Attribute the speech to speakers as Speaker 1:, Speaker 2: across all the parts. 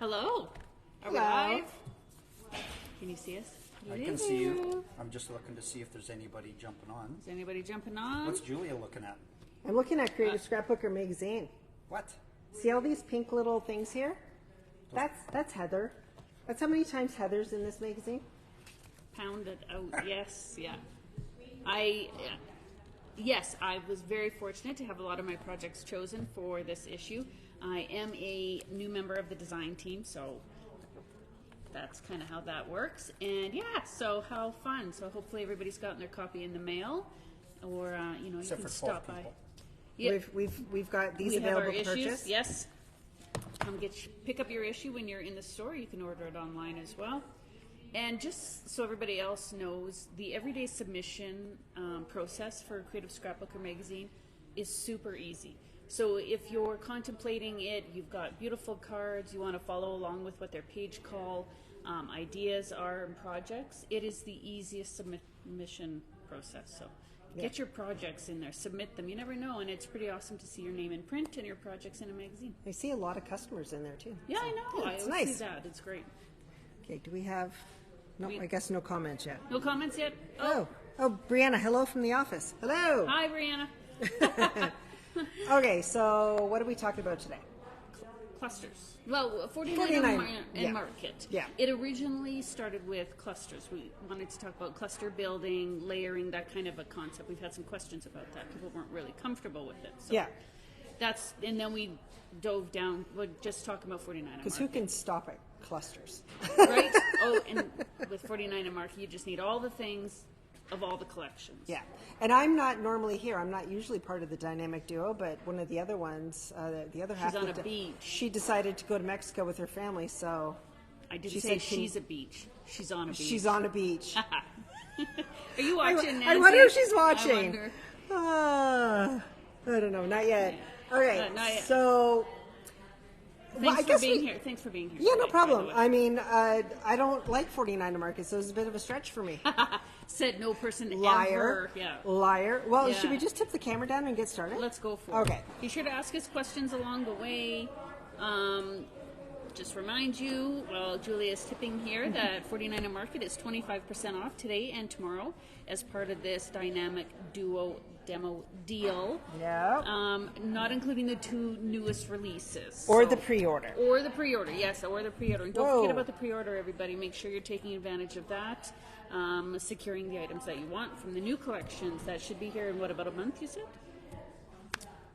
Speaker 1: Hello. Are we
Speaker 2: Hello.
Speaker 1: live? Can you see us?
Speaker 2: I can see you. I'm just looking to see if there's anybody jumping on.
Speaker 1: Is anybody jumping on?
Speaker 2: What's Julia looking at?
Speaker 3: I'm looking at Creative Scrapbooker magazine.
Speaker 2: What?
Speaker 3: See all these pink little things here? That's Heather. That's how many times Heather's in this magazine?
Speaker 1: Pounded out. Yes, yeah. Yes, I was very fortunate to have a lot of my projects chosen for this issue. I am a new member of the design team, so that's kind of how that works. And yeah, so how fun. So hopefully everybody's gotten their copy in the mail, or you
Speaker 2: Except
Speaker 1: can
Speaker 2: for 12
Speaker 1: stop by.
Speaker 2: people.
Speaker 1: Yeah,
Speaker 3: We've got these
Speaker 1: we have our
Speaker 3: available to
Speaker 1: issues.
Speaker 3: purchase.
Speaker 1: Yes. Come pick up your issue when you're in the store. You can order it online as well. And just so everybody else knows, the everyday submission process for Creative Scrapbooker magazine is super easy. So if you're contemplating it, you've got beautiful cards, you want to follow along with what their page call ideas are and projects, it is the easiest submission process. So get your projects in there, submit them. You never know, and it's pretty awesome to see your name in print and your projects in a magazine.
Speaker 3: I see a lot of customers in there too.
Speaker 1: Yeah,
Speaker 3: So,
Speaker 1: I know.
Speaker 3: yeah,
Speaker 1: I
Speaker 3: it's
Speaker 1: always
Speaker 3: nice.
Speaker 1: see that. It's great.
Speaker 3: Okay, do we have? No, I guess no comments yet.
Speaker 1: No comments yet?
Speaker 3: Oh, Brianna, hello from the office. Hello.
Speaker 1: Hi, Brianna.
Speaker 3: Okay, so what are we talking about today?
Speaker 1: Clusters. Well, 49
Speaker 3: 49,
Speaker 1: and
Speaker 3: yeah.
Speaker 1: Market.
Speaker 3: Yeah.
Speaker 1: It originally started with clusters. We wanted to talk about cluster building, layering, that kind of a concept. We've had some questions about that. People weren't really comfortable with it. So
Speaker 3: Yeah,
Speaker 1: and then we dove down. We're just talking about 49 and
Speaker 3: because who
Speaker 1: Market.
Speaker 3: can stop at clusters?
Speaker 1: Right? Oh, and with 49 and Market, you just need all the things of all the collections.
Speaker 3: Yeah, and I'm not normally here. I'm not usually part of the dynamic duo, but one of the other ones, the other half,
Speaker 1: on a beach.
Speaker 3: She decided to go to Mexico with her family, so
Speaker 1: I didn't
Speaker 3: She
Speaker 1: say
Speaker 3: said
Speaker 1: she's a beach. She's on a beach.
Speaker 3: she's on a beach.
Speaker 1: Are you watching, Nancy?
Speaker 3: I wonder if she's
Speaker 1: I
Speaker 3: watching.
Speaker 1: wonder.
Speaker 3: I don't know, not yet. Okay,
Speaker 1: not yet.
Speaker 3: so
Speaker 1: Thanks
Speaker 3: I
Speaker 1: for
Speaker 3: guess
Speaker 1: being here. Thanks for being here.
Speaker 3: Yeah, no
Speaker 1: today, by the
Speaker 3: problem.
Speaker 1: way.
Speaker 3: I mean, I don't like 49 to Market, so it's a bit of a stretch for me.
Speaker 1: Said no person
Speaker 3: Liar.
Speaker 1: ever. Yeah.
Speaker 3: Liar. Well,
Speaker 1: Yeah.
Speaker 3: should we just tip the camera down and get started?
Speaker 1: Let's go for it.
Speaker 3: Okay.
Speaker 1: Be sure to ask us questions along the way. Just remind you, while Julia is tipping here, that 49 and Market is 25% off today and tomorrow as part of this dynamic duo demo deal.
Speaker 3: Yeah.
Speaker 1: Not including the two newest releases.
Speaker 3: Or
Speaker 1: So-
Speaker 3: the pre-order.
Speaker 1: Or the pre-order, yes, or the pre-order. And don't
Speaker 3: Whoa.
Speaker 1: forget about the pre-order, everybody. Make sure you're taking advantage of that. Securing the items that you want from the new collections. That should be here in, what, about a month, you said?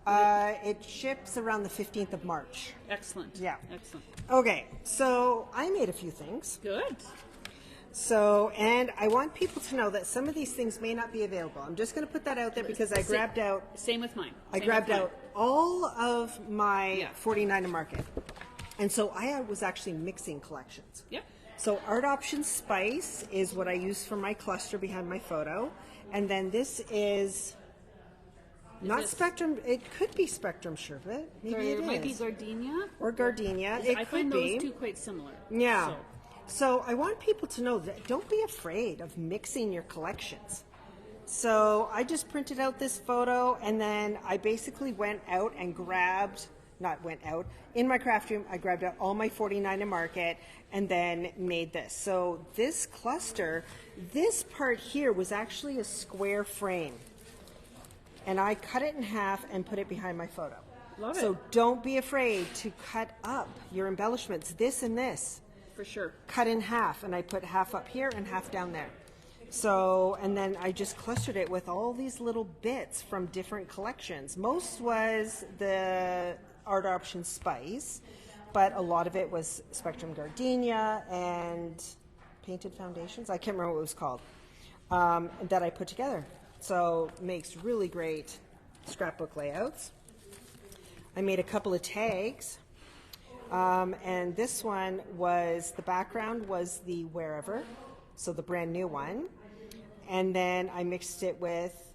Speaker 3: It ships around the 15th of March.
Speaker 1: Excellent.
Speaker 3: Yeah.
Speaker 1: Excellent.
Speaker 3: Okay, so I made a few things.
Speaker 1: Good.
Speaker 3: So, and I want people to know that some of these things may not be available. I'm just going to put that out there because I grabbed out
Speaker 1: Same with mine.
Speaker 3: I
Speaker 1: Same
Speaker 3: grabbed
Speaker 1: with mine.
Speaker 3: out all of my
Speaker 1: Yeah.
Speaker 3: 49 to Market. And so I was actually mixing collections.
Speaker 1: Yep.
Speaker 3: So Art Options Spice is what I use for my cluster behind my photo. And then this is not
Speaker 1: this-
Speaker 3: Spectrum. It could be Spectrum Sherbet. Maybe
Speaker 1: There
Speaker 3: it
Speaker 1: might be
Speaker 3: is.
Speaker 1: gardenia.
Speaker 3: Or gardenia. It
Speaker 1: I
Speaker 3: could
Speaker 1: find
Speaker 3: be.
Speaker 1: those two quite similar.
Speaker 3: Yeah.
Speaker 1: So,
Speaker 3: So I want people to know that don't be afraid of mixing your collections. So I just printed out this photo and then I basically went out and in my craft room, I grabbed out all my 49 to Market and then made this. So this cluster, this part here was actually a square frame. And I cut it in half and put it behind my photo.
Speaker 1: Love it.
Speaker 3: So don't be afraid to cut up your embellishments, this and this.
Speaker 1: for sure.
Speaker 3: Cut in half, and I put half up here and half down there. So, and then I just clustered it with all these little bits from different collections. Most was the Art Option Spice, but a lot of it was Spectrum Gardenia and Painted Foundations. I can't remember what it was called, that I put together. So makes really great scrapbook layouts. I made a couple of tags. And this one was, the background was the Wherever, so the brand new one. And then I mixed it with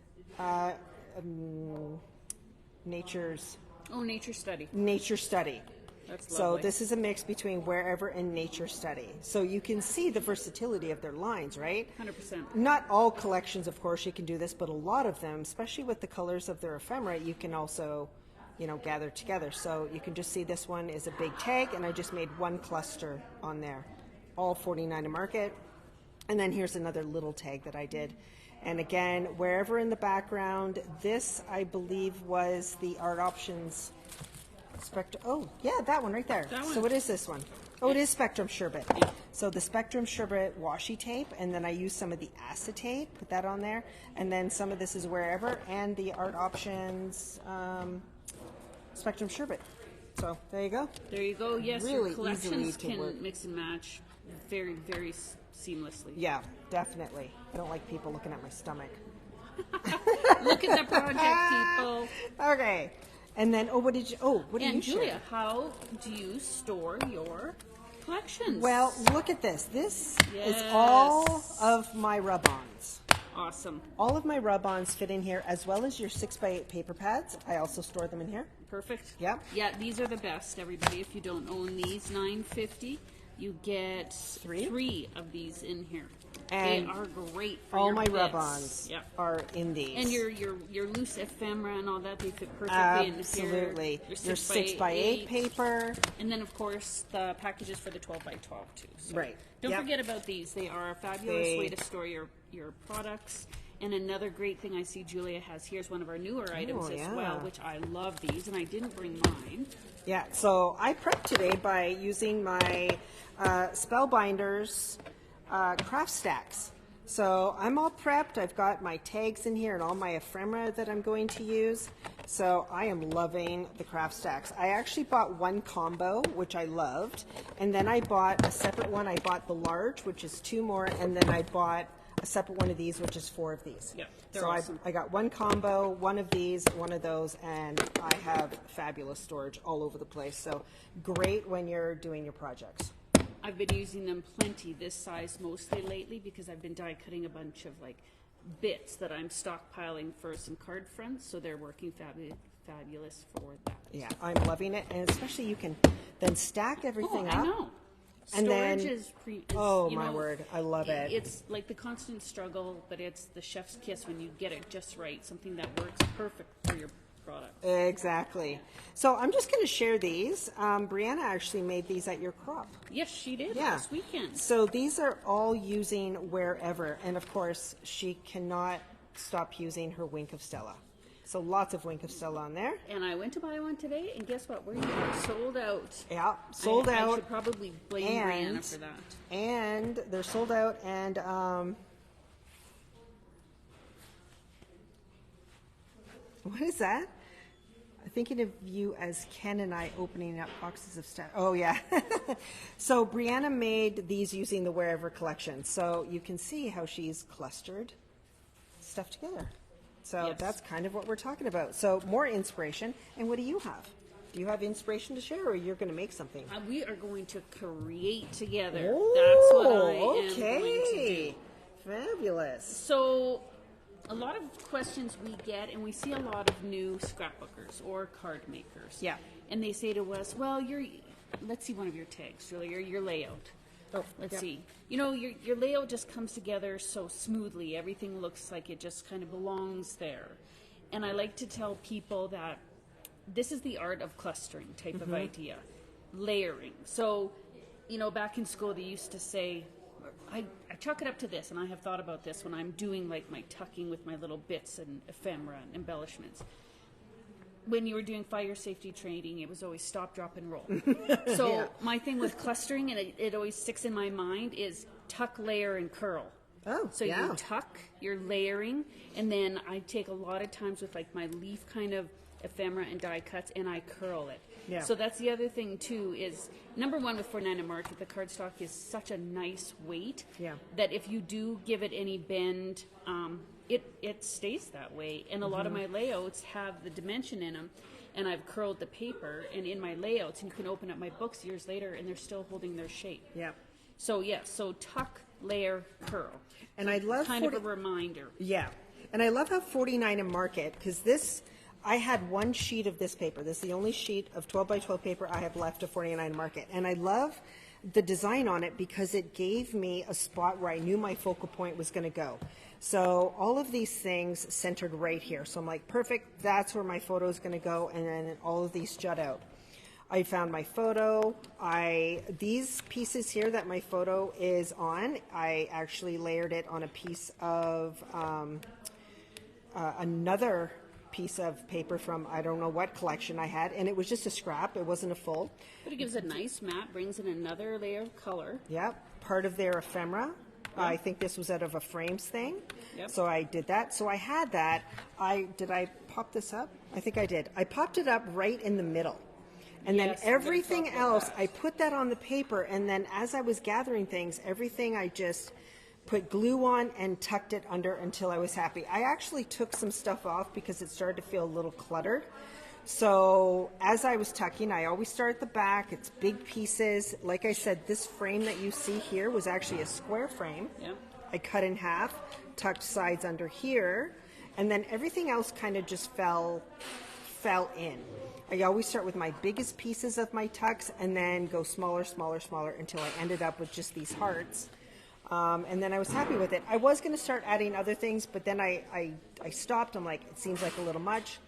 Speaker 3: Nature's
Speaker 1: Oh, Nature Study.
Speaker 3: Nature Study.
Speaker 1: That's
Speaker 3: So
Speaker 1: lovely.
Speaker 3: this is a mix between Wherever and Nature Study. So you can see the versatility of their lines, right?
Speaker 1: 100%.
Speaker 3: Not all collections, of course, you can do this, but a lot of them, especially with the colors of their ephemera, you can also you know, gathered together. So you can just see this one is a big tag, and I just made one cluster on there, all 49 a market. And then here's another little tag that I did. And again, wherever in the background, this I believe was the Art Options Spectrum. Oh, yeah, that one right there.
Speaker 1: That one.
Speaker 3: So what is this one? Oh, it is Spectrum Sherbet. So the Spectrum Sherbet washi tape, and then I used some of the acetate, put that on there, and then some of this is Wherever, and the Art Options Spectrum Sherbet. So there you go.
Speaker 1: There you go. Yes,
Speaker 3: Really
Speaker 1: your collections
Speaker 3: easily to work.
Speaker 1: can mix and match very, very seamlessly.
Speaker 3: Yeah, definitely. I don't like people looking at my stomach.
Speaker 1: Look at the project, people.
Speaker 3: Okay. And then, what did you
Speaker 1: And
Speaker 3: share?
Speaker 1: Julia, how do you store your collections?
Speaker 3: Well, look at this. This is
Speaker 1: Yes.
Speaker 3: all of my rub-ons.
Speaker 1: Awesome.
Speaker 3: All of my rub-ons fit in here, as well as your 6x8 paper pads. I also store them in here.
Speaker 1: Perfect.
Speaker 3: Yep.
Speaker 1: Yeah, these are the best, everybody. If you don't own these, $9.50, you get three of these in here.
Speaker 3: And
Speaker 1: they are great for
Speaker 3: All
Speaker 1: your
Speaker 3: my
Speaker 1: bits.
Speaker 3: rub-ons
Speaker 1: Yep.
Speaker 3: are in these.
Speaker 1: And your loose ephemera and all that, they fit perfectly in here.
Speaker 3: Absolutely. Your 6x8
Speaker 1: 6x8
Speaker 3: paper.
Speaker 1: And then, of course, the packages for the 12x12 too. So
Speaker 3: Right.
Speaker 1: Don't
Speaker 3: Yep.
Speaker 1: forget about these. They are a fabulous way to store your products. And another great thing I see Julia has here is one of our newer items as
Speaker 3: yeah.
Speaker 1: well, which I love these, and I didn't bring mine.
Speaker 3: Yeah, so I prepped today by using my Spellbinders craft stacks. So I'm all prepped. I've got my tags in here and all my ephemera that I'm going to use. So I am loving the craft stacks. I actually bought one combo, which I loved, and then I bought a separate one. I bought the large, which is 2 more, and then I bought a separate one of these, which is 4 of these.
Speaker 1: Yep, they're
Speaker 3: so
Speaker 1: awesome.
Speaker 3: I got one combo, one of these, one of those, and I have fabulous storage all over the place. So great when you're doing your projects.
Speaker 1: I've been using them plenty this size mostly lately because I've been die cutting a bunch of like bits that I'm stockpiling for some card fronts, so they're working fabulous for that.
Speaker 3: Yeah, I'm loving it, and especially you can then stack everything up.
Speaker 1: I know.
Speaker 3: And
Speaker 1: Storage
Speaker 3: then-
Speaker 1: is
Speaker 3: Oh,
Speaker 1: you
Speaker 3: my
Speaker 1: know,
Speaker 3: word, I love it.
Speaker 1: It's like the constant struggle, but it's the chef's kiss when you get it just right, something that works perfect for your product.
Speaker 3: Exactly. So I'm just going to share these. Brianna actually made these at your crop.
Speaker 1: Yes, she did
Speaker 3: Yeah.
Speaker 1: last weekend.
Speaker 3: So these are all using Wherever, and of course she cannot stop using her Wink of Stella. So lots of Wink of Stella on there.
Speaker 1: And I went to buy one today, and guess what? We're sold out.
Speaker 3: Yeah, sold
Speaker 1: I
Speaker 3: out.
Speaker 1: should probably blame
Speaker 3: and-
Speaker 1: Brianna for that.
Speaker 3: And they're sold out, and what is that? I'm thinking of you as Ken and I opening up boxes of stuff. Oh, yeah. So Brianna made these using the Wherever collection. So you can see how she's clustered stuff together. So
Speaker 1: Yes.
Speaker 3: that's kind of what we're talking about. So more inspiration. And what do you have? Do you have inspiration to share, or you're going to make something?
Speaker 1: We are going to create together.
Speaker 3: Oh,
Speaker 1: That's what I am going to do.
Speaker 3: Fabulous.
Speaker 1: So, a lot of questions we get, and we see a lot of new scrapbookers or card makers.
Speaker 3: Yeah.
Speaker 1: And they say to us, well, let's see one of your tags, Julia, your layout.
Speaker 3: Oh,
Speaker 1: Let's
Speaker 3: yep.
Speaker 1: see. You know, your layout just comes together so smoothly. Everything looks like it just kind of belongs there. And I like to tell people that this is the art of clustering type of idea. Layering. So, you know, back in school they used to say, I chalk it up to this, and I have thought about this when I'm doing like my tucking with my little bits and ephemera and embellishments. When you were doing fire safety training, it was always stop, drop, and roll. So
Speaker 3: Yeah.
Speaker 1: my thing with clustering, and it always sticks in my mind, is tuck, layer, and curl.
Speaker 3: Oh,
Speaker 1: So
Speaker 3: yeah.
Speaker 1: you tuck, you're layering, and then I take a lot of times with like my leaf kind of ephemera and die cuts, and I curl it.
Speaker 3: Yeah.
Speaker 1: So that's the other thing too, is number one with 49 Market, the cardstock is such a nice weight
Speaker 3: Yeah.
Speaker 1: that if you do give it any bend, it stays that way. And a lot of
Speaker 3: Mm-hmm.
Speaker 1: my layouts have the dimension in them, and I've curled the paper, and in my layouts, and you can open up my books years later, and they're still holding their shape.
Speaker 3: Yeah.
Speaker 1: So so tuck, layer, curl.
Speaker 3: And I love
Speaker 1: Kind of a reminder.
Speaker 3: Yeah. And I love how 49 in Market, because this, I had one sheet of this paper. This is the only sheet of 12 by 12 paper I have left of 49 Market. And I love the design on it because it gave me a spot where I knew my focal point was going to go. So all of these things centered right here. So I'm like, perfect, that's where my photo is going to go, and then all of these jut out. I found my photo. These pieces here that my photo is on, I actually layered it on a piece of another piece of paper from I don't know what collection I had, and it was just a scrap. It wasn't a full.
Speaker 1: But it gives a nice matte, brings in another layer of color.
Speaker 3: Yep, part of their ephemera. I think this was out of a frames thing.
Speaker 1: Yep.
Speaker 3: So I did that. So I had that. Did I pop this up? I think I did. I popped it up right in the middle. And
Speaker 1: Yes,
Speaker 3: then
Speaker 1: we're gonna
Speaker 3: everything
Speaker 1: talk about
Speaker 3: else,
Speaker 1: that.
Speaker 3: I put that on the paper, and then as I was gathering things, everything I just put glue on and tucked it under until I was happy. I actually took some stuff off because it started to feel a little cluttered. So as I was tucking, I always start at the back. It's big pieces. Like I said, this frame that you see here was actually a square frame.
Speaker 1: Yep.
Speaker 3: I cut in half, tucked sides under here, and then everything else kind of just fell in. I always start with my biggest pieces of my tucks and then go smaller, smaller, smaller until I ended up with just these hearts. And then I was happy with it. I was going to start adding other things, but then I stopped. I'm like, it seems like a little much.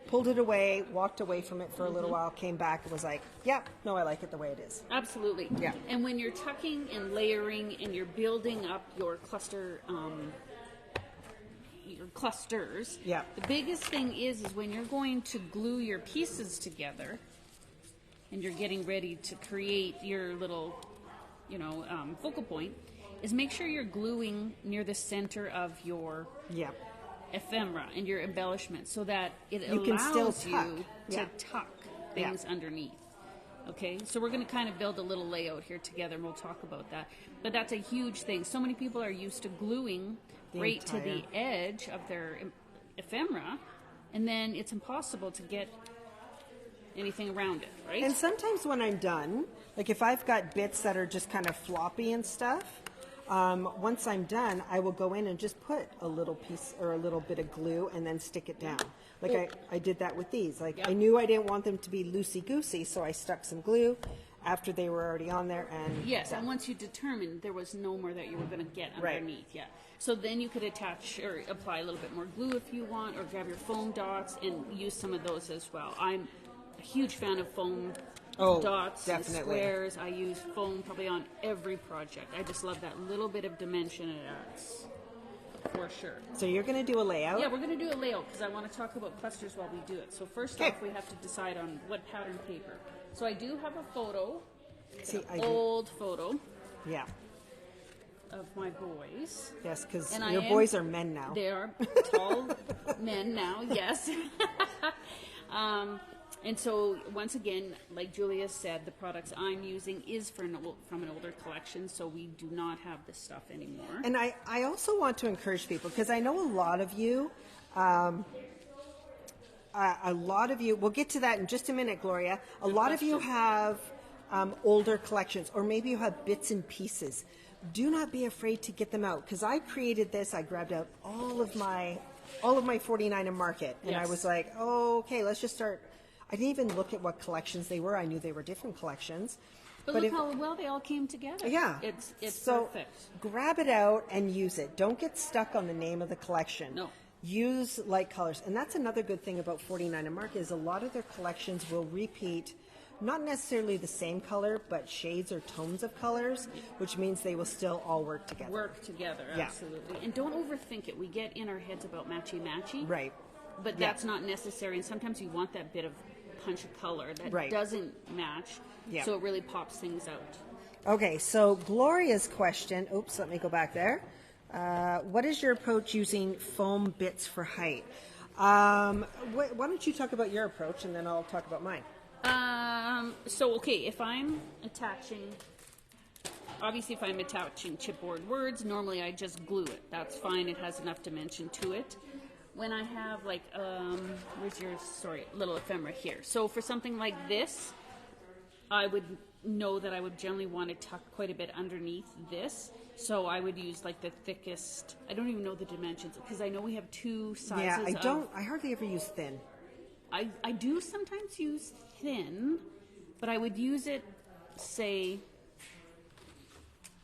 Speaker 3: Pulled it away, walked away from it for a little while, came back and was like, yeah, no, I like it the way it is.
Speaker 1: Absolutely.
Speaker 3: Yeah.
Speaker 1: And when you're tucking and layering and you're building up your clusters,
Speaker 3: Yeah.
Speaker 1: the biggest thing is when you're going to glue your pieces together and you're getting ready to create your little, focal point, is make sure you're gluing near the center of your
Speaker 3: Yeah.
Speaker 1: ephemera and your embellishment so that it
Speaker 3: You can still
Speaker 1: allows
Speaker 3: tuck.
Speaker 1: you
Speaker 3: Yeah.
Speaker 1: to tuck things underneath. Okay, so we're going to kind of build a little layout here together and we'll talk about that. But that's a huge thing. So many people are used to gluing right to the edge of their ephemera, and then it's impossible to get anything around it, right?
Speaker 3: And sometimes when I'm done, like if I've got bits that are just kind of floppy and stuff, once I'm done, I will go in and just put a little piece or a little bit of glue and then stick it down. Like I did that with these. Like I knew I didn't want them to be loosey-goosey, so I stuck some glue after they were already on there. And
Speaker 1: Yes,
Speaker 3: done.
Speaker 1: and once you determined there was no more that you were going to get
Speaker 3: Right.
Speaker 1: underneath, yeah. So then you could attach or apply a little bit more glue if you want, or grab your foam dots and use some of those as well. I'm a huge fan of foam dots and
Speaker 3: definitely.
Speaker 1: squares. I use foam probably on every project. I just love that little bit of dimension it adds, for sure.
Speaker 3: So you're going to do a layout.
Speaker 1: Yeah, we're going to do a layout because I want to talk about clusters while we do it. So first
Speaker 3: Okay.
Speaker 1: off, we have to decide on what pattern paper. So I do have a photo,
Speaker 3: See, I do.
Speaker 1: old photo
Speaker 3: Yeah.
Speaker 1: of my boys.
Speaker 3: Yes, because
Speaker 1: And I
Speaker 3: your
Speaker 1: am-
Speaker 3: boys are men now.
Speaker 1: They are tall men now, yes. And so, once again, like Julia said, the products I'm using is from an older collection, so we do not have this stuff anymore.
Speaker 3: And I also want to encourage people, because I know a lot of you, we'll get to that in just a minute, Gloria. A lot of you have older collections, or maybe you have bits and pieces. Do not be afraid to get them out, because I created this. I grabbed out all of my 49 and Market, and I
Speaker 1: Yes.
Speaker 3: was like, oh, okay, let's just start. I didn't even look at what collections they were. I knew they were different collections.
Speaker 1: But look how well they all came together.
Speaker 3: Yeah.
Speaker 1: It's
Speaker 3: so
Speaker 1: perfect.
Speaker 3: grab it out and use it. Don't get stuck on the name of the collection.
Speaker 1: No.
Speaker 3: Use light colors. And that's another good thing about 49 and Market is a lot of their collections will repeat not necessarily the same color, but shades or tones of colors, which means they will still all work together.
Speaker 1: Work together,
Speaker 3: Yeah.
Speaker 1: absolutely. And don't overthink it. We get in our heads about matchy-matchy.
Speaker 3: Right.
Speaker 1: But
Speaker 3: Yeah.
Speaker 1: that's not necessary. And sometimes you want that bit of punch of color that
Speaker 3: Right.
Speaker 1: doesn't match.
Speaker 3: Yeah.
Speaker 1: So it really pops things out.
Speaker 3: Okay, so Gloria's question, oops, let me go back there. What is your approach using foam bits for height? Why don't you talk about your approach and then I'll talk about mine.
Speaker 1: Okay, if I'm attaching chipboard words, normally I just glue it. That's fine. It has enough dimension to it. When I have little ephemera here. So for something like this, I would know that I would generally want to tuck quite a bit underneath this. So I would use like the thickest, I don't even know the dimensions because I know we have two sizes.
Speaker 3: Yeah, I hardly ever use thin.
Speaker 1: I do sometimes use thin, but I would use it, say,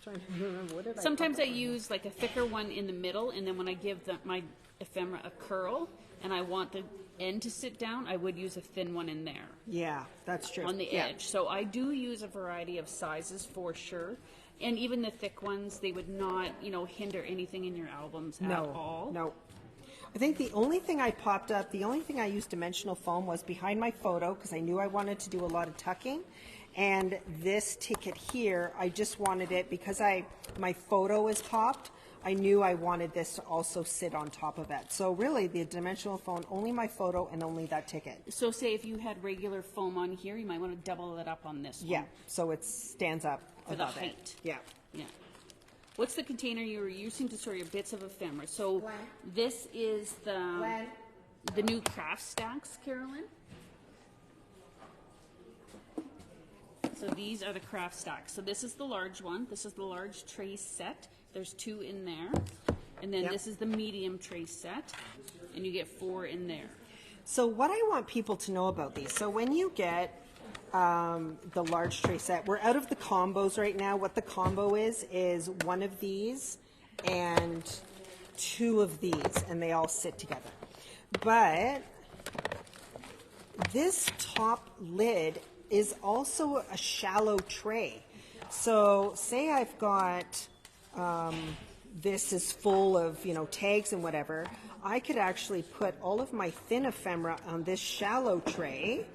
Speaker 3: trying to remember, what did
Speaker 1: Sometimes I use like a thicker one in the middle, and then when I give my ephemera a curl, and I want the end to sit down, I would use a thin one in there
Speaker 3: Yeah, that's true.
Speaker 1: on the
Speaker 3: Yeah.
Speaker 1: edge. So I do use a variety of sizes for sure. And even the thick ones, they would not, hinder anything in your albums at all.
Speaker 3: No. I think the only thing the only thing I used dimensional foam was behind my photo because I knew I wanted to do a lot of tucking. And this ticket here, I just wanted it because my photo is popped. I knew I wanted this to also sit on top of it. So really, the dimensional foam, only my photo and only that ticket.
Speaker 1: So say if you had regular foam on here, you might want to double it up on this one.
Speaker 3: Yeah, so it stands up
Speaker 1: For the
Speaker 3: above it.
Speaker 1: height.
Speaker 3: Yeah.
Speaker 1: Yeah. What's the container you were using to store your bits of ephemera? So this is the new craft stacks, Carolyn. So these are the craft stacks. So this is the large one. This is the large tray set. There's 2 in there. And then
Speaker 3: Yep.
Speaker 1: this is the medium tray set. And you get 4 in there.
Speaker 3: So what I want people to know about these, so when you get the large tray set, we're out of the combos right now. What the combo is one of these and 2 of these, and they all sit together. But this top lid is also a shallow tray. So say I've got this is full of tags and whatever, I could actually put all of my thin ephemera on this shallow tray,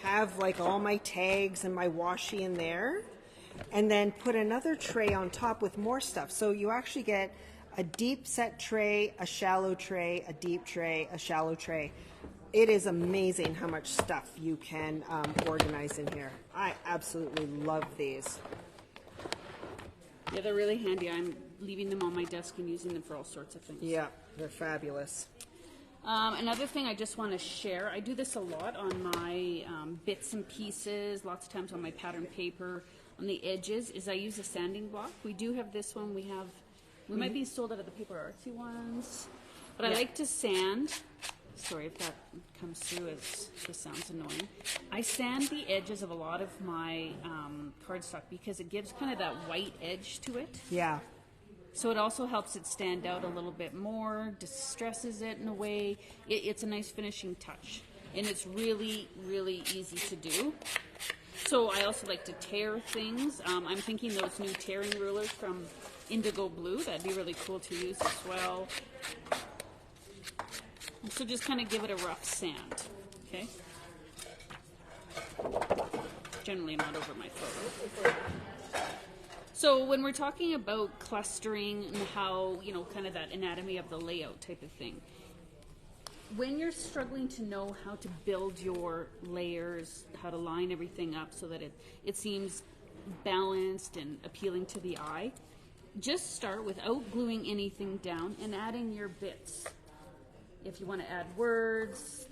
Speaker 3: have like all my tags and my washi in there, and then put another tray on top with more stuff. So you actually get a deep set tray, a shallow tray, a deep tray, a shallow tray. It is amazing how much stuff you can organize in here. I absolutely love these.
Speaker 1: Yeah, they're really handy. I'm leaving them on my desk and using them for all sorts of things.
Speaker 3: Yeah, they're fabulous.
Speaker 1: Another thing I just want to share, I do this a lot on my bits and pieces, lots of times on my pattern paper, on the edges, is I use a sanding block. We do have this one. We might be sold out of the paper artsy ones, but I like to sand. Sorry if that comes through as this sounds annoying. I sand the edges of a lot of my cardstock because it gives kind of that white edge to it.
Speaker 3: Yeah.
Speaker 1: So it also helps it stand out a little bit more, distresses it in a way. It's a nice finishing touch, and it's really, really easy to do. So I also like to tear things. I'm thinking those new tearing rulers from Indigo Blue, that'd be really cool to use as well. So just kind of give it a rough sand, okay? Generally not over my photo. So when we're talking about clustering and how, kind of that anatomy of the layout type of thing, when you're struggling to know how to build your layers, how to line everything up so that it seems balanced and appealing to the eye, just start without gluing anything down and adding your bits. If you want to add words,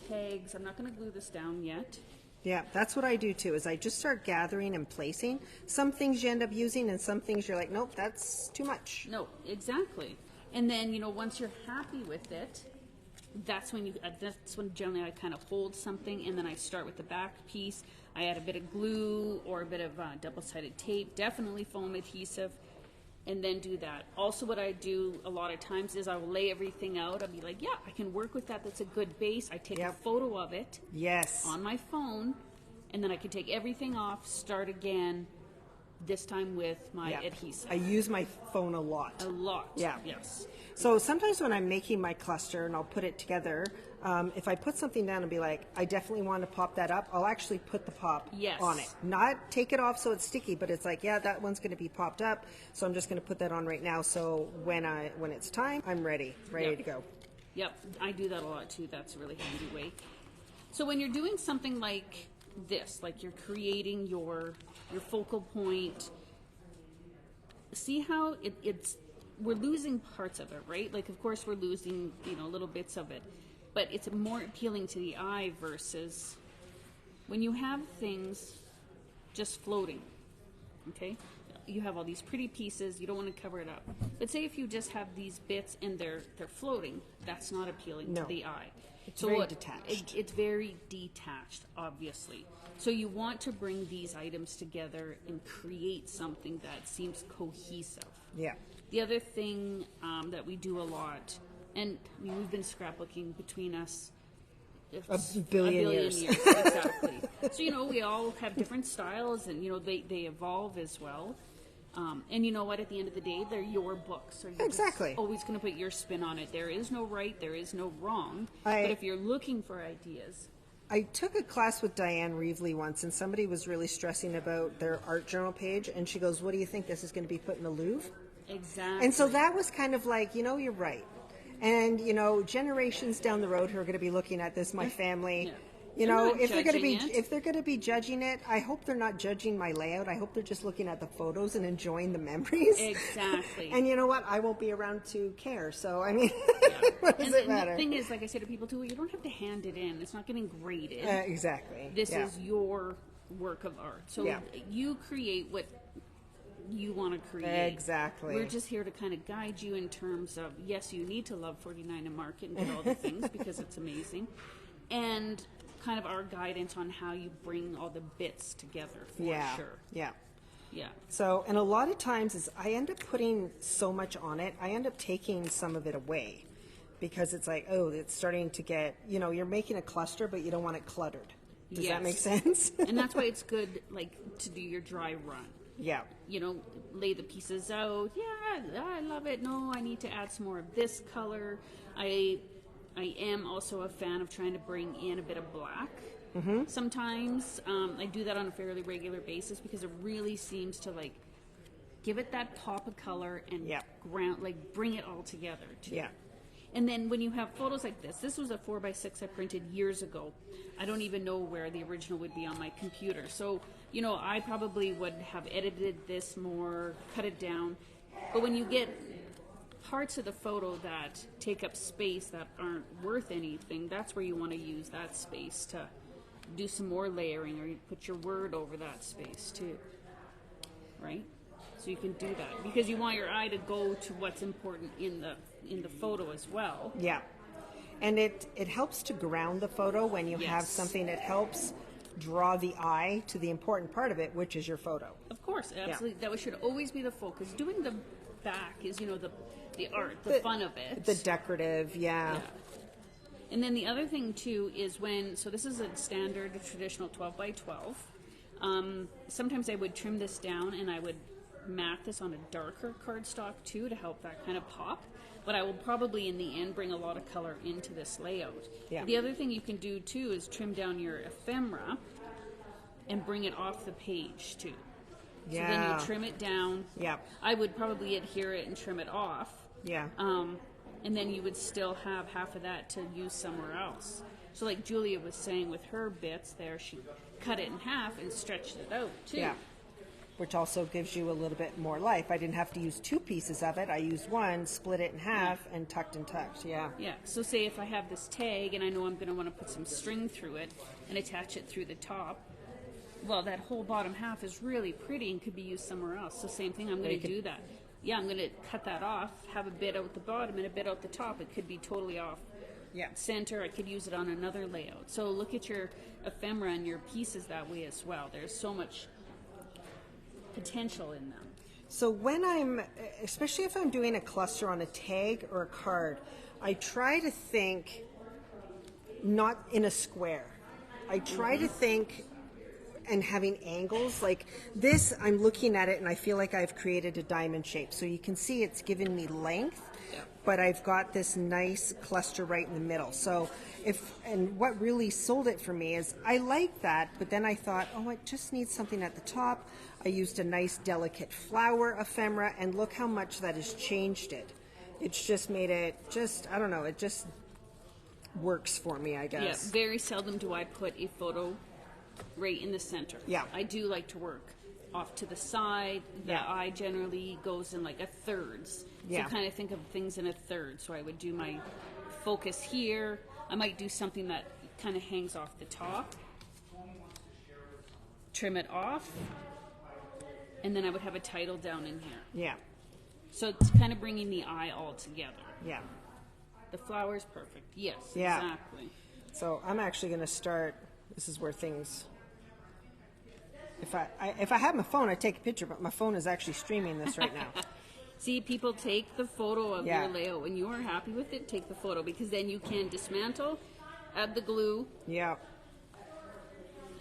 Speaker 1: tags, I'm not going to glue this down yet.
Speaker 3: Yeah, that's what I do too, is I just start gathering and placing. Some things you end up using and some things you're like, nope, that's too much.
Speaker 1: No, exactly. And then, once you're happy with it, that's when generally I kind of hold something, and then I start with the back piece. I add a bit of glue or a bit of double-sided tape, definitely foam adhesive, and then do that. Also, what I do a lot of times is I will lay everything out. I'll be like, yeah, I can work with that. That's a good base. I take a photo of it
Speaker 3: Yes.
Speaker 1: on my phone, and then I can take everything off, start again, this time with my adhesive.
Speaker 3: I use my phone a lot.
Speaker 1: A lot.
Speaker 3: Yeah.
Speaker 1: Yes.
Speaker 3: So sometimes when I'm making my cluster and I'll put it together, if I put something down and be like, I definitely want to pop that up, I'll actually put the pop on it. Not take it off so it's sticky, but it's like, yeah, that one's going to be popped up, so I'm just going to put that on right now. So when it's time, I'm ready to go.
Speaker 1: Yep, I do that a lot too. That's a really handy way. So when you're doing something like this, like you're creating your focal point, see how we're losing parts of it, right? Like, of course, we're losing, little bits of it, but it's more appealing to the eye versus when you have things just floating, okay? you have all these pretty pieces, you don't want to cover it up. But say if you just have these bits and they're floating, that's not appealing
Speaker 3: No.
Speaker 1: to the eye.
Speaker 3: It's very detached.
Speaker 1: It's very detached, obviously. So you want to bring these items together and create something that seems cohesive.
Speaker 3: Yeah.
Speaker 1: The other thing that we do a lot, and I mean, we've been scrapbooking between us
Speaker 3: A billion years.
Speaker 1: Exactly. So, you know, we all have different styles, and, you know, they evolve as well. And you know what? At the end of the day, they're your books. So you're
Speaker 3: Exactly.
Speaker 1: just always going to put your spin on it. There is no right, there is no wrong.
Speaker 3: I-
Speaker 1: But if you're looking for ideas,
Speaker 3: I took a class with Diane Reevely once, and somebody was really stressing about their art journal page, and she goes, "What do you think this is going to be put in the Louvre?"
Speaker 1: exactly.
Speaker 3: And so that was kind of like, you know, you're right. And, you know, generations down the road who are going to be looking at this, my family,
Speaker 1: Yeah.
Speaker 3: you
Speaker 1: They're
Speaker 3: know,
Speaker 1: not
Speaker 3: if they're going to be
Speaker 1: judging it.
Speaker 3: if they're going to be judging it, I hope they're not judging my layout. I hope they're just looking at the photos and enjoying the memories.
Speaker 1: Exactly.
Speaker 3: And you know what? I won't be around to care. So, I mean, what does
Speaker 1: and,
Speaker 3: it
Speaker 1: and
Speaker 3: matter?
Speaker 1: the thing is, like I say to people too, you don't have to hand it in. It's not getting graded.
Speaker 3: Exactly.
Speaker 1: This
Speaker 3: Yeah.
Speaker 1: is your work of art. So
Speaker 3: Yeah.
Speaker 1: you create what you want to create.
Speaker 3: Exactly.
Speaker 1: We're just here to kind of guide you in terms of, yes, you need to love 49 and Market and get all the things because it's amazing. And kind of our guidance on how you bring all the bits together for
Speaker 3: Yeah.
Speaker 1: sure.
Speaker 3: Yeah.
Speaker 1: Yeah.
Speaker 3: So, and a lot of times is I end up putting so much on it, I end up taking some of it away because it's like, oh, it's starting to get, you know, you're making a cluster, but you don't want it cluttered. Does that make
Speaker 1: Yes.
Speaker 3: sense?
Speaker 1: And that's why it's good, like, to do your dry run.
Speaker 3: Yeah.
Speaker 1: You know, lay the pieces out. Yeah, I love it. No, I need to add some more of this color. I am also a fan of trying to bring in a bit of black. Sometimes I do that on a fairly regular basis because it really seems to like give it that pop of color and
Speaker 3: Yeah.
Speaker 1: ground, like bring it all together too.
Speaker 3: Yeah.
Speaker 1: And then when you have photos like this was a 4x6 I printed years ago. I don't even know where the original would be on my computer. So, you know, I probably would have edited this more, cut it down. But when you get parts of the photo that take up space that aren't worth anything, that's where you want to use that space to do some more layering, or you put your word over that space too. Right? So you can do that because you want your eye to go to what's important in the photo as well.
Speaker 3: Yeah. And it helps to ground the photo when you have
Speaker 1: Yes.
Speaker 3: something that helps draw the eye to the important part of it, which is your photo.
Speaker 1: Of course, absolutely. That should always be the focus. Doing the back is, you know, the art, the fun of it.
Speaker 3: The decorative, yeah.
Speaker 1: Yeah. And then the other thing too is so this is a standard traditional 12 by 12. Sometimes I would trim this down and I would mat this on a darker cardstock too to help that kind of pop. But I will probably in the end bring a lot of color into this layout.
Speaker 3: Yeah.
Speaker 1: The other thing you can do too is trim down your ephemera and bring it off the page too. So then
Speaker 3: Yeah.
Speaker 1: you trim it down.
Speaker 3: Yeah.
Speaker 1: I would probably adhere it and trim it off.
Speaker 3: Yeah.
Speaker 1: And then you would still have half of that to use somewhere else. So like Julia was saying with her bits there, she cut it in half and stretched it out too.
Speaker 3: Yeah. Which also gives you a little bit more life. I didn't have to use two pieces of it. I used one, split it in half, and tucked and tucked. Yeah.
Speaker 1: Yeah, so say if I have this tag and I know I'm going to want to put some string through it and attach it through the top, well, that whole bottom half is really pretty and could be used somewhere else. So same thing, I'm going to do that. Yeah, I'm going to cut that off, have a bit out the bottom and a bit out the top. It could be totally off
Speaker 3: Yeah.
Speaker 1: center. I could use it on another layout. So look at your ephemera and your pieces that way as well. There's so much potential in them.
Speaker 3: So when especially if I'm doing a cluster on a tag or a card, I try to think not in a square. I try to think and having angles like this. I'm looking at it and I feel like I've created a diamond shape. So you can see it's given me length, but I've got this nice cluster right in the middle. So and what really sold it for me is I like that, but then I thought, oh, it just needs something at the top. I used a nice delicate flower ephemera, and look how much that has changed it. It's just made it I don't know, it just works for me, I
Speaker 1: Yeah,
Speaker 3: guess.
Speaker 1: very seldom do I put a photo right in the center.
Speaker 3: Yeah.
Speaker 1: I do like to work off to the side. The
Speaker 3: Yeah.
Speaker 1: eye generally goes in like a thirds.
Speaker 3: Yeah.
Speaker 1: So kind of think of things in a third. So I would do my focus here. I might do something that kind of hangs off the top. Trim it off. and then I would have a title down in here.
Speaker 3: Yeah.
Speaker 1: So it's kind of bringing the eye all together.
Speaker 3: Yeah.
Speaker 1: The flower's perfect. Yes,
Speaker 3: Yeah.
Speaker 1: exactly.
Speaker 3: So I'm actually going to start. This is where things. If I had my phone, I'd take a picture, but my phone is actually streaming this right now.
Speaker 1: See, people take the photo of
Speaker 3: Yeah.
Speaker 1: your layout. When you are happy with it, take the photo, because then you can dismantle, add the glue,
Speaker 3: Yeah.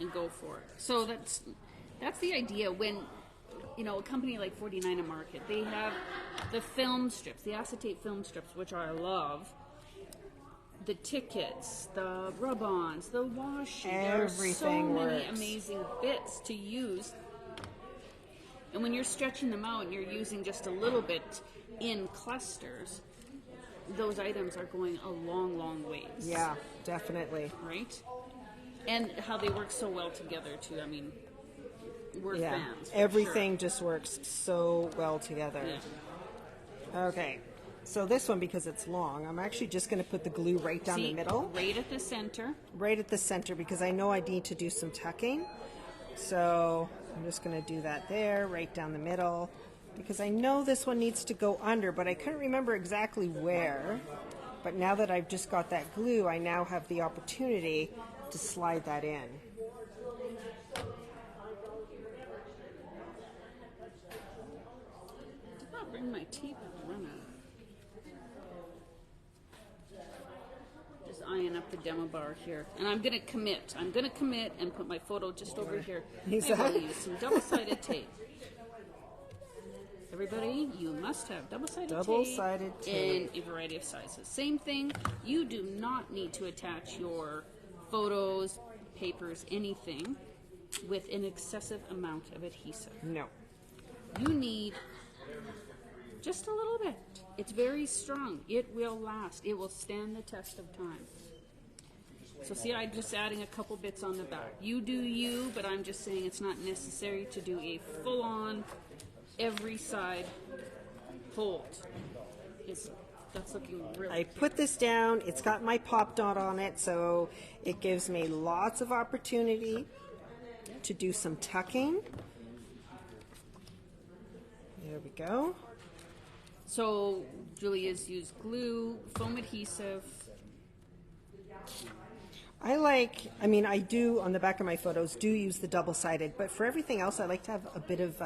Speaker 1: and go for it. So that's the idea. When a company like 49 Market, they have the film strips, the acetate film strips, which I love. The tickets, the rub-ons, the washi. There are so
Speaker 3: Everything
Speaker 1: many
Speaker 3: works.
Speaker 1: amazing bits to use. And when you're stretching them out and you're using just a little bit in clusters, those items are going a long, long ways.
Speaker 3: Yeah, definitely.
Speaker 1: Right? And how they work so well together, too. I mean, we're
Speaker 3: Yeah.
Speaker 1: fans. for
Speaker 3: Everything just works so well together.
Speaker 1: Sure. Yeah.
Speaker 3: Okay. So this one, because it's long, I'm actually just going to put the glue right down
Speaker 1: See,
Speaker 3: the middle.
Speaker 1: right at the center.
Speaker 3: Right at the center, because I know I need to do some tucking. So I'm just going to do that there, right down the middle, because I know this one needs to go under, but I couldn't remember exactly where. But now that I've just got that glue, I now have the opportunity to slide that in.
Speaker 1: Did not bring my tape. Run out. Just eyeing up the demo bar here, and I'm gonna commit. I'm gonna commit and put my photo just over here.
Speaker 3: Use
Speaker 1: I will
Speaker 3: that?
Speaker 1: use some double-sided tape. Everybody, you must have
Speaker 3: Double-sided
Speaker 1: in
Speaker 3: tape.
Speaker 1: a variety of sizes. Same thing. You do not need to attach your photos, papers, anything with an excessive amount of adhesive.
Speaker 3: No.
Speaker 1: You need just a little bit. It's very strong. It will last. It will stand the test of time. So see, I'm just adding a couple bits on the back. You do you, but I'm just saying it's not necessary to do a full-on, every side hold. That's looking really
Speaker 3: I put this down. It's got my pop dot on it, so it gives me lots of opportunity to do some tucking. There we go.
Speaker 1: So Julia's used glue, foam adhesive.
Speaker 3: I do on the back of my photos do use the double-sided, but for everything else I like to have a bit of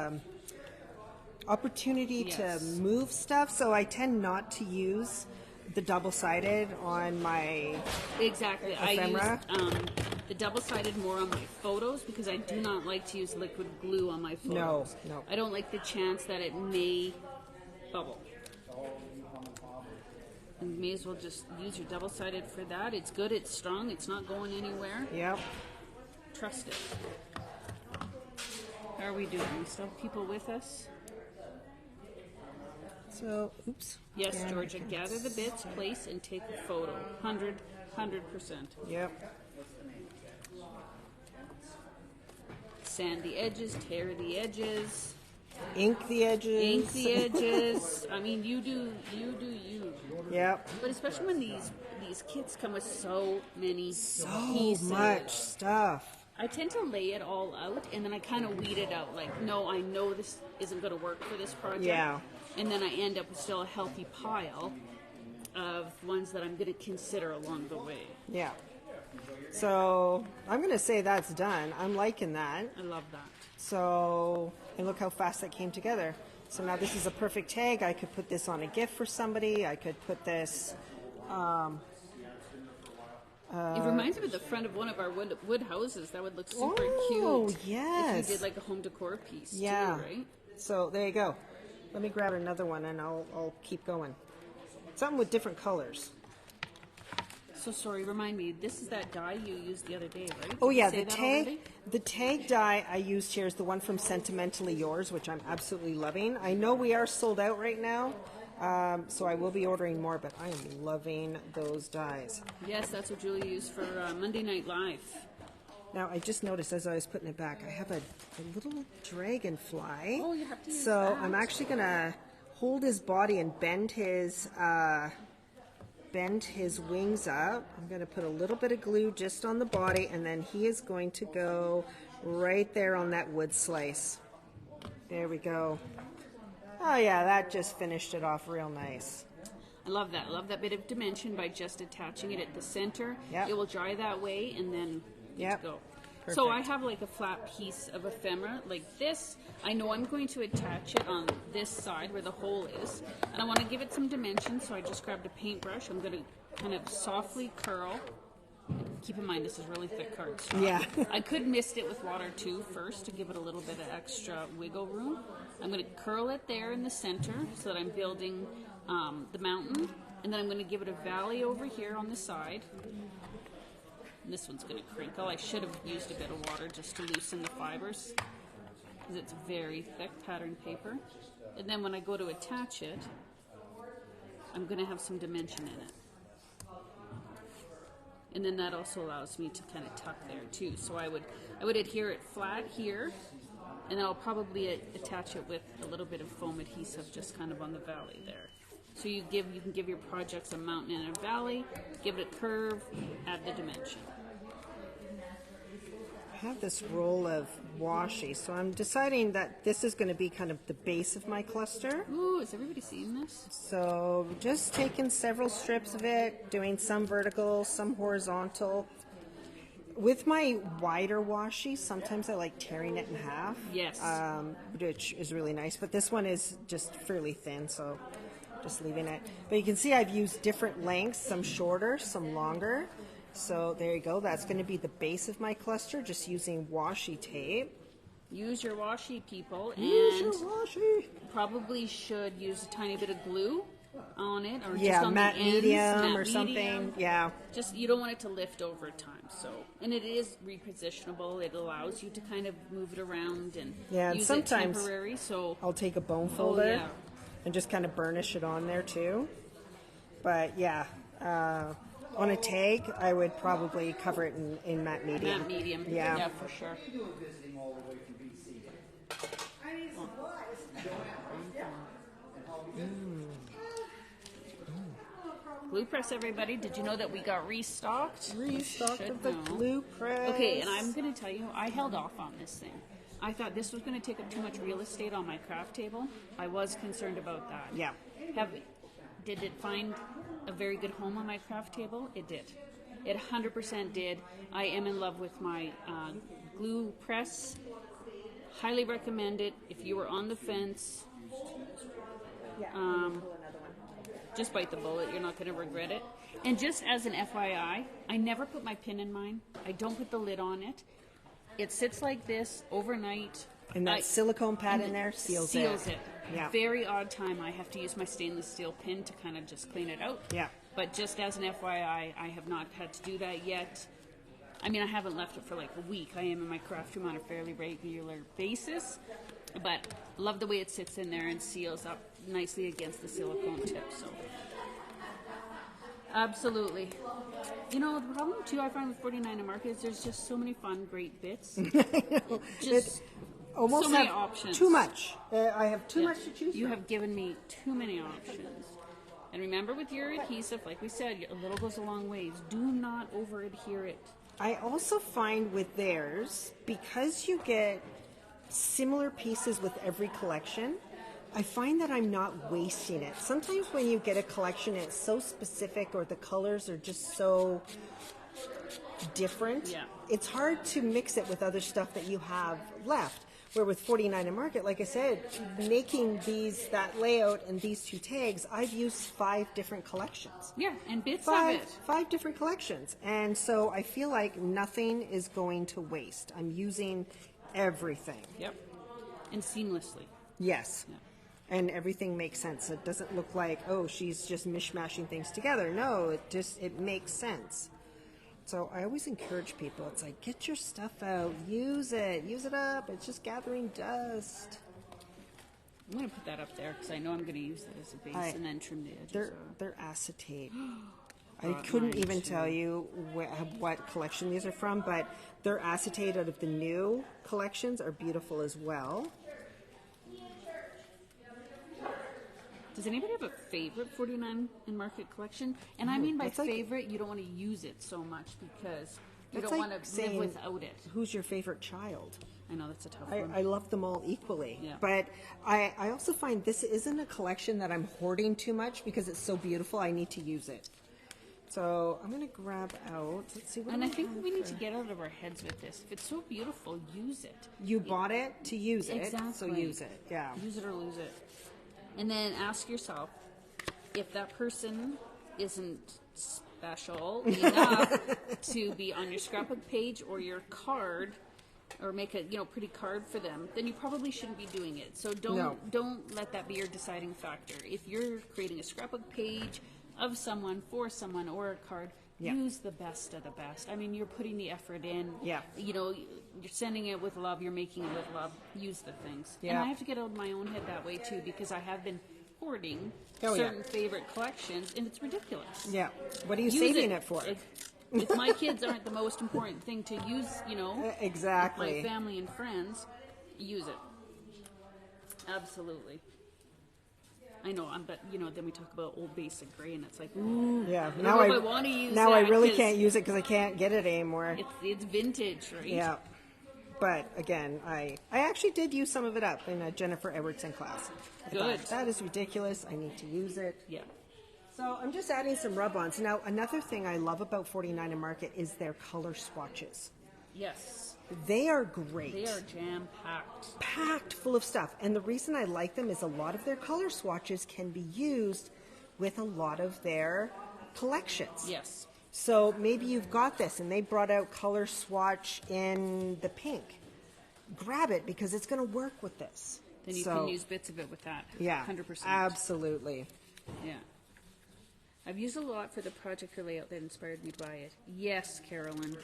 Speaker 3: opportunity
Speaker 1: Yes.
Speaker 3: to move stuff, so I tend not to use the double-sided on my
Speaker 1: Exactly. I
Speaker 3: Ephemera?
Speaker 1: used the double-sided more on my photos because I do not like to use liquid glue on my photos.
Speaker 3: No.
Speaker 1: I don't like the chance that it may bubble. You may as well just use your double-sided for that. It's good, it's strong, it's not going anywhere.
Speaker 3: Yep.
Speaker 1: Trust it. How are we doing? We still have people with us?
Speaker 3: So, oops.
Speaker 1: Yes,
Speaker 3: Yeah,
Speaker 1: Georgia. Gather the bits, place, and take a photo. 100%.
Speaker 3: Yep.
Speaker 1: Sand the edges, tear the edges,
Speaker 3: Ink the edges.
Speaker 1: ink the edges. I mean, you do you.
Speaker 3: Yep.
Speaker 1: But especially when these kits come with so many
Speaker 3: So
Speaker 1: pieces.
Speaker 3: much stuff.
Speaker 1: I tend to lay it all out, and then I kind of weed it out. Like, no, I know this isn't going to work for this project.
Speaker 3: Yeah.
Speaker 1: And then I end up with still a healthy pile of ones that I'm going to consider along the way.
Speaker 3: Yeah. So I'm going to say that's done. I'm liking that.
Speaker 1: I love that.
Speaker 3: So, and look how fast that came together. So now this is a perfect tag. I could put this on a gift for somebody. I could put this.
Speaker 1: It reminds me of the front of one of our wood houses. That would look super
Speaker 3: Oh,
Speaker 1: cute.
Speaker 3: yes.
Speaker 1: If you did like a home decor piece,
Speaker 3: Yeah.
Speaker 1: too, right?
Speaker 3: So there you go. Let me grab another one and I'll keep going. Something with different colors.
Speaker 1: So sorry, remind me. This is that dye you used the other day, right?
Speaker 3: Oh
Speaker 1: Did you
Speaker 3: yeah,
Speaker 1: say
Speaker 3: the
Speaker 1: that
Speaker 3: tag
Speaker 1: already?
Speaker 3: the tag die I used here is the one from Sentimentally Yours, which I'm absolutely loving. I know we are sold out right now, so I will be ordering more, but I am loving those dyes.
Speaker 1: Yes, that's what Julie used for Monday Night Live.
Speaker 3: Now I just noticed as I was putting it back, I have a little dragonfly.
Speaker 1: Oh, you have to use
Speaker 3: So
Speaker 1: that.
Speaker 3: I'm actually gonna hold his body and bend his wings up. I'm going to put a little bit of glue just on the body, and then he is going to go right there on that wood slice. There we go. Oh yeah, that just finished it off real nice.
Speaker 1: I love that. I love that bit of dimension by just attaching it at the center.
Speaker 3: Yep.
Speaker 1: It will dry that way and then
Speaker 3: Yep.
Speaker 1: go.
Speaker 3: Perfect.
Speaker 1: So I have like a flat piece of ephemera like this. I know I'm going to attach it on this side where the hole is. And I want to give it some dimension, so I just grabbed a paintbrush. I'm going to kind of softly curl. Keep in mind this is really thick cardstock.
Speaker 3: Yeah.
Speaker 1: I could mist it with water too first to give it a little bit of extra wiggle room. I'm going to curl it there in the center so that I'm building the mountain. And then I'm going to give it a valley over here on the side. And this one's going to crinkle. I should have used a bit of water just to loosen the fibers because it's very thick pattern paper. And then when I go to attach it, I'm going to have some dimension in it. And then that also allows me to kind of tuck there too. So I would adhere it flat here, and then I'll probably attach it with a little bit of foam adhesive just kind of on the valley there. So you can give your projects a mountain and a valley, give it a curve, add the dimension.
Speaker 3: I have this roll of washi, so I'm deciding that this is going to be kind of the base of my cluster.
Speaker 1: Ooh, is everybody seeing this?
Speaker 3: So just taking several strips of it, doing some vertical, some horizontal. With my wider washi, sometimes I like tearing it in half.
Speaker 1: Yes.
Speaker 3: Which is really nice, but this one is just fairly thin, so just leaving it. But you can see I've used different lengths, some shorter, some longer. So there you go. That's going to be the base of my cluster, just using washi tape.
Speaker 1: Use your washi, people,
Speaker 3: Use
Speaker 1: and
Speaker 3: your washi.
Speaker 1: probably should use a tiny bit of glue on it, or
Speaker 3: Yeah,
Speaker 1: just on
Speaker 3: matte
Speaker 1: the ends,
Speaker 3: medium
Speaker 1: matte
Speaker 3: or something.
Speaker 1: medium.
Speaker 3: Yeah.
Speaker 1: Just, you don't want it to lift over time. So, and it is repositionable. It allows you to kind of move it around and
Speaker 3: Yeah, and
Speaker 1: use
Speaker 3: sometimes
Speaker 1: it temporary. So,
Speaker 3: I'll take a bone folder
Speaker 1: yeah.
Speaker 3: and just kind of burnish it on there too. But yeah, on a tag, I would probably cover it in matte medium.
Speaker 1: matte medium.
Speaker 3: Yeah.
Speaker 1: Yeah, for sure. Glue press, everybody. Did you know that we got restocked?
Speaker 3: Restocked
Speaker 1: Should
Speaker 3: with the
Speaker 1: know.
Speaker 3: glue press.
Speaker 1: Okay, and I'm going to tell you, I held off on this thing. I thought this was going to take up too much real estate on my craft table. I was concerned about that.
Speaker 3: Yeah.
Speaker 1: Did it find a very good home on my craft table? It did. It 100% did. I am in love with my glue press. Highly recommend it. If you were on the fence, just bite the bullet. You're not going to regret it. And just as an FYI, I never put my pin in mine. I don't put the lid on it. It sits like this overnight.
Speaker 3: And that silicone pad in there seals it. Yeah.
Speaker 1: Very odd time. I have to use my stainless steel pin to kind of just clean it out.
Speaker 3: Yeah.
Speaker 1: But just as an FYI, I have not had to do that yet. I mean, I haven't left it for like a week. I am in my craft room on a fairly regular basis. But love the way it sits in there and seals up nicely against the silicone tip. So, absolutely. You know, the problem too I find with 49 Market is there's just so many fun, great bits. Just
Speaker 3: Almost
Speaker 1: so many
Speaker 3: have
Speaker 1: options.
Speaker 3: Too much. I have too
Speaker 1: Yeah.
Speaker 3: much to choose
Speaker 1: You
Speaker 3: from.
Speaker 1: have given me too many options. And remember, with your adhesive, like we said, a little goes a long ways. Do not over adhere it.
Speaker 3: I also find with theirs, because you get similar pieces with every collection, I find that I'm not wasting it. Sometimes when you get a collection, it's so specific or the colors are just so different.
Speaker 1: Yeah.
Speaker 3: It's hard to mix it with other stuff that you have left. Where with 49 and Market, like I said, making that layout and these two tags, I've used 5 different collections.
Speaker 1: Yeah, and bits of it.
Speaker 3: 5 different collections. And so I feel like nothing is going to waste. I'm using everything.
Speaker 1: Yep. And seamlessly.
Speaker 3: Yes.
Speaker 1: Yeah.
Speaker 3: And everything makes sense. It doesn't look like, oh, she's just mishmashing things together. No, it makes sense. So I always encourage people, it's like, get your stuff out, use it up. It's just gathering dust.
Speaker 1: I'm going to put that up there because I know I'm going to use it as a base and then trim the edges.
Speaker 3: They're acetate. I couldn't even tell you what collection these are from, but they're acetate out of the new collections are beautiful as well.
Speaker 1: Does anybody have a favorite 49 and Market collection? And I mean by
Speaker 3: that's like-
Speaker 1: favorite, you don't want to use it so much because you
Speaker 3: That's
Speaker 1: don't
Speaker 3: like
Speaker 1: want to live
Speaker 3: saying,
Speaker 1: without it.
Speaker 3: Who's your favorite child?
Speaker 1: I know that's a tough one.
Speaker 3: I love them all equally.
Speaker 1: Yeah.
Speaker 3: But I also find this isn't a collection that I'm hoarding too much because it's so beautiful. I need to use it. So I'm going to grab out. Let's see what
Speaker 1: And
Speaker 3: do
Speaker 1: I think
Speaker 3: have
Speaker 1: we need
Speaker 3: for-
Speaker 1: to get out of our heads with this. If it's so beautiful, use it.
Speaker 3: You bought it to use it.
Speaker 1: Exactly.
Speaker 3: So use it. Yeah.
Speaker 1: Use it or lose it. And then ask yourself if that person isn't special enough to be on your scrapbook page or your card, or make a pretty card for them, then you probably shouldn't be doing it. So don't let that be your deciding factor. If you're creating a scrapbook page of someone for someone or a card,
Speaker 3: Yeah.
Speaker 1: use the best of the best. I mean, you're putting the effort in.
Speaker 3: Yeah.
Speaker 1: You're sending it with love. You're making it with love. Use the things.
Speaker 3: Yeah.
Speaker 1: And I have to get out of my own head that way too, because I have been hoarding
Speaker 3: Oh, yeah.
Speaker 1: certain favorite collections, and it's ridiculous.
Speaker 3: Yeah. What are you
Speaker 1: Use
Speaker 3: saving it for?
Speaker 1: If my kids aren't the most important thing to use,
Speaker 3: Exactly.
Speaker 1: with my family and friends, use it. Absolutely. I know, but then we talk about Old Basic Gray, and it's like, ooh,
Speaker 3: Yeah.
Speaker 1: I don't
Speaker 3: Now
Speaker 1: know
Speaker 3: I
Speaker 1: if I want to use
Speaker 3: now I
Speaker 1: that
Speaker 3: really
Speaker 1: 'cause
Speaker 3: can't use it because I can't get it anymore.
Speaker 1: It's vintage, right?
Speaker 3: Yeah. But again, I actually did use some of it up in a Jennifer Edwardson class. I
Speaker 1: Good.
Speaker 3: thought, that is ridiculous. I need to use it.
Speaker 1: Yeah.
Speaker 3: So I'm just adding some rub-ons. Now, another thing I love about 49 and Market is their color swatches.
Speaker 1: Yes.
Speaker 3: They are great.
Speaker 1: They are jam-packed.
Speaker 3: Packed full of stuff. And the reason I like them is a lot of their color swatches can be used with a lot of their collections.
Speaker 1: Yes.
Speaker 3: So maybe you've got this and they brought out color swatch in the pink. Grab it because it's going to work with this.
Speaker 1: Then you
Speaker 3: So,
Speaker 1: can use bits of it with that.
Speaker 3: yeah,
Speaker 1: 100%.
Speaker 3: absolutely.
Speaker 1: Yeah. I've used a lot for the project or layout that inspired me to buy it. Yes, Carolyn.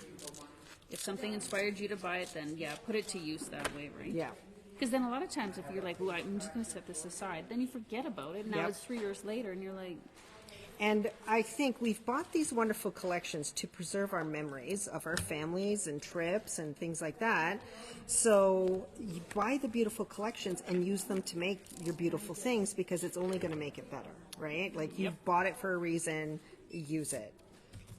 Speaker 1: If something inspired you to buy it, then yeah, put it to use that way, right?
Speaker 3: Yeah.
Speaker 1: Because then a lot of times if you're like, well, I'm just going to set this aside, then you forget about it. Now
Speaker 3: Yep.
Speaker 1: it's 3 years later and you're like,
Speaker 3: And I think we've bought these wonderful collections to preserve our memories of our families and trips and things like that. So you buy the beautiful collections and use them to make your beautiful things because it's only going to make it better, right? Like you
Speaker 1: Yep.
Speaker 3: bought it for a reason, use it.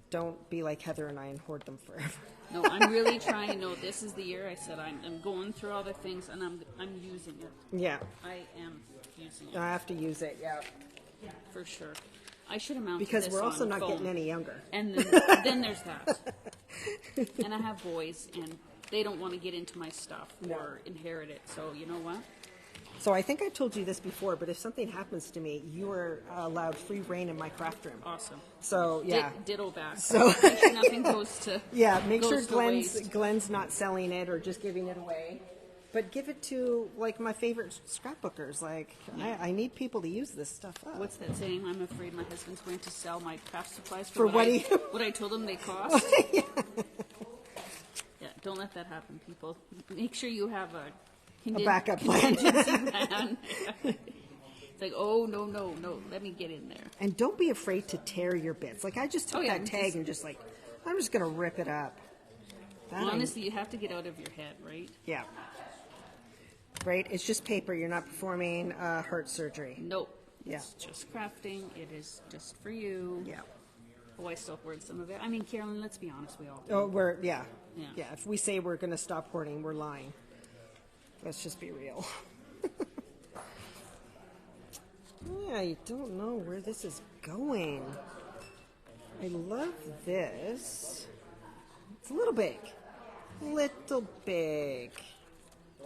Speaker 3: Don't be like Heather and I and hoard them forever.
Speaker 1: no, I'm really trying. No, this is the year. I said I'm going through all the things and I'm using it.
Speaker 3: Yeah,
Speaker 1: I am using it
Speaker 3: I have to use it, yeah.
Speaker 1: for sure. I should have mounted
Speaker 3: Because
Speaker 1: this
Speaker 3: we're also
Speaker 1: on
Speaker 3: not
Speaker 1: phone.
Speaker 3: getting any younger.
Speaker 1: And then there's that. And I have boys, and they don't want to get into my stuff or inherit it. So you know what?
Speaker 3: So I think I told you this before, but if something happens to me, you are allowed free reign in my craft room.
Speaker 1: Awesome.
Speaker 3: So yeah.
Speaker 1: Ditto back.
Speaker 3: So-
Speaker 1: Make sure nothing goes to
Speaker 3: Yeah, make sure
Speaker 1: goes to waste.
Speaker 3: Glenn's not selling it or just giving it away. But give it to like my favorite scrapbookers. Like I need people to use this stuff up.
Speaker 1: What's that saying? I'm afraid my husband's going to sell my craft supplies
Speaker 3: For what
Speaker 1: what I told him they cost. Yeah, don't let that happen, people. Make sure you have a
Speaker 3: backup plan.
Speaker 1: contingency plan. It's like, oh no, let me get in there.
Speaker 3: And don't be afraid to tear your bits. Like I just took
Speaker 1: Oh, yeah,
Speaker 3: that tag and just like I'm just gonna rip it up. That I-
Speaker 1: Honestly, you have to get out of your head, right?
Speaker 3: yeah. Right? It's just paper. You're not performing heart surgery.
Speaker 1: Nope.
Speaker 3: Yeah.
Speaker 1: It's just crafting. It is just for you.
Speaker 3: Yeah.
Speaker 1: Oh, I still hoard some of it. I mean, Carolyn, let's be honest, we all do.
Speaker 3: Oh, yeah.
Speaker 1: Yeah.
Speaker 3: If we say we're gonna stop hoarding, we're lying. Let's just be real. Yeah, I don't know where this is going. I love this. It's a little big. Little big.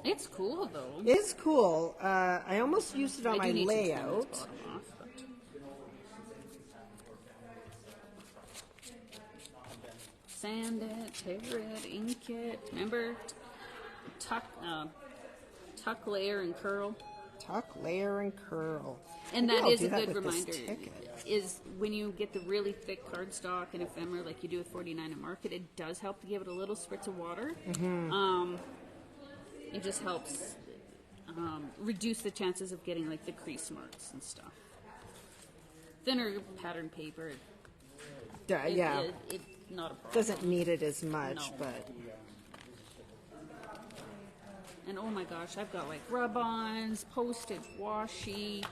Speaker 1: It's cool, though.
Speaker 3: It's cool. I almost used it on
Speaker 1: I
Speaker 3: my
Speaker 1: do need to trim
Speaker 3: layout.
Speaker 1: this bottom off, but- Sand it, tear it, ink it. Remember, tuck, layer, and curl.
Speaker 3: Tuck, layer, and curl.
Speaker 1: And
Speaker 3: Maybe
Speaker 1: that
Speaker 3: I'll
Speaker 1: is
Speaker 3: do
Speaker 1: a
Speaker 3: that
Speaker 1: good
Speaker 3: with this
Speaker 1: reminder.
Speaker 3: ticket.
Speaker 1: Is when you get the really thick cardstock and ephemera like you do with 49 and Market, it does help to give it a little spritz of water.
Speaker 3: Mm-hmm.
Speaker 1: It just helps reduce the chances of getting like the crease marks and stuff. Thinner pattern paper,
Speaker 3: Yeah.
Speaker 1: it not a problem.
Speaker 3: Doesn't need it as much,
Speaker 1: No.
Speaker 3: but
Speaker 1: And oh my gosh, I've got like rub-ons, Post-it, washi.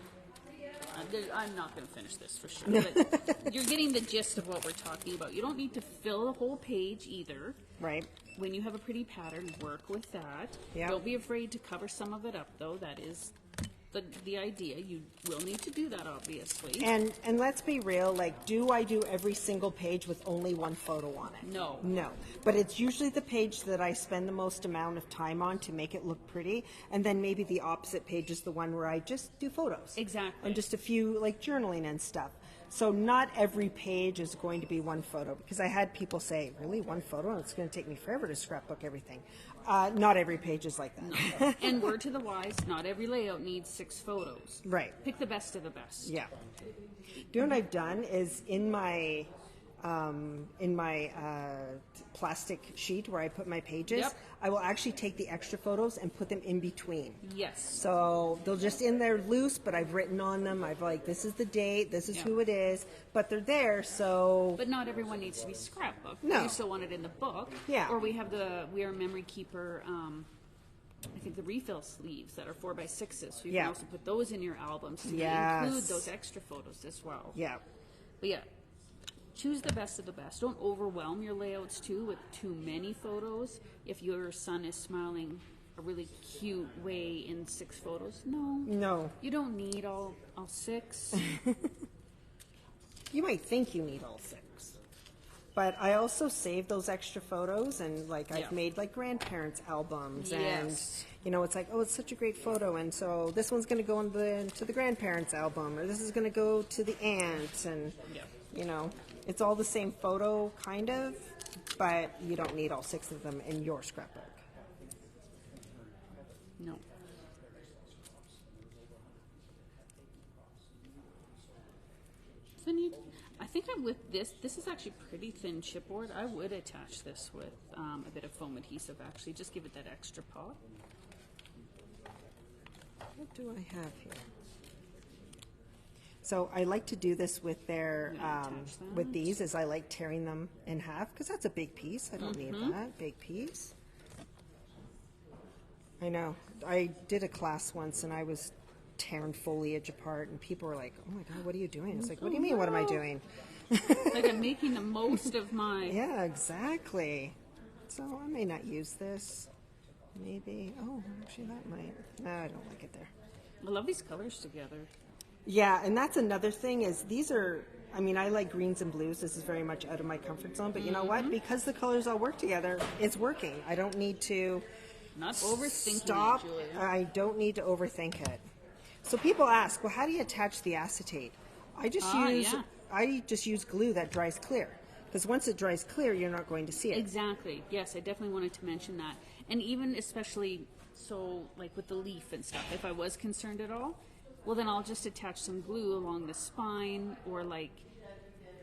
Speaker 1: I'm not going to finish this for sure, but you're getting the gist of what we're talking about. You don't need to fill the whole page either.
Speaker 3: Right.
Speaker 1: When you have a pretty pattern, work with that.
Speaker 3: Yeah.
Speaker 1: Don't be afraid to cover some of it up, though. That is the idea. You will need to do that, obviously.
Speaker 3: And let's be real, like, do I do every single page with only one photo on it?
Speaker 1: No.
Speaker 3: No. But it's usually the page that I spend the most amount of time on to make it look pretty. And then maybe the opposite page is the one where I just do photos.
Speaker 1: Exactly.
Speaker 3: And just a few, like, journaling and stuff. So not every page is going to be one photo, because I had people say, really, one photo? It's going to take me forever to scrapbook everything. Not every page is like that.
Speaker 1: And word to the wise, not every layout needs 6 photos.
Speaker 3: Right.
Speaker 1: Pick the best of the best.
Speaker 3: Yeah. You know what I've done is in my plastic sheet where I put my pages,
Speaker 1: Yep.
Speaker 3: I will actually take the extra photos and put them in between.
Speaker 1: Yes.
Speaker 3: So they'll just in there loose, but I've written on them. I've like, this is the date, this is
Speaker 1: Yeah.
Speaker 3: who it is, but they're there. So
Speaker 1: But not everyone needs to be scrapbooked.
Speaker 3: No.
Speaker 1: You still want it in the book.
Speaker 3: Yeah.
Speaker 1: Or we have We Are Memory Keeper, I think the refill sleeves that are 4x6s. So you
Speaker 3: Yeah.
Speaker 1: can also put those in your albums to
Speaker 3: Yes.
Speaker 1: include those extra photos as well.
Speaker 3: yeah,
Speaker 1: But yeah, choose the best of the best. Don't overwhelm your layouts too with too many photos. If your son is smiling a really cute way in 6 photos,
Speaker 3: no.
Speaker 1: you don't need all 6.
Speaker 3: You might think you need all 6. But I also save those extra photos, and like I've
Speaker 1: Yeah.
Speaker 3: made like grandparents albums,
Speaker 1: Yes.
Speaker 3: and it's like, oh, it's such a great photo, and so this one's going to go to the grandparents album, or this is going to go to the aunt, and
Speaker 1: Yeah.
Speaker 3: it's all the same photo kind of, but you don't need all 6 of them in your scrapbook.
Speaker 1: No. Then I think I'm with this. This is actually pretty thin chipboard. I would attach this with a bit of foam adhesive, actually. Just give it that extra pop.
Speaker 3: What do I have here? So I like to do this with their
Speaker 1: I'm gonna attach that.
Speaker 3: with these, is I like tearing them in half, because that's a big piece. I don't need that big piece. I know. I did a class once, and I was tearing foliage apart, and people were like, "Oh my God, what are you doing?" It's like, "What do you mean? What am I doing?"
Speaker 1: Like I'm making the most of my...
Speaker 3: Yeah, exactly. So I may not use this. Maybe. Oh, actually, that might. No, I don't like it there.
Speaker 1: I love these colors together.
Speaker 3: Yeah, and that's another thing is these are, I mean, I like greens and blues. This is very much out of my comfort zone. But you know what? Because the colors all work together, it's working. I don't need to
Speaker 1: Not overthinking
Speaker 3: stop.
Speaker 1: it, Julia.
Speaker 3: I don't need to overthink it. So people ask, well, how do you attach the acetate? I just use glue that dries clear. Because once it dries clear, you're not going to see it.
Speaker 1: Exactly. Yes, I definitely wanted to mention that. And even especially so like with the leaf and stuff, if I was concerned at all, well then I'll just attach some glue along the spine or like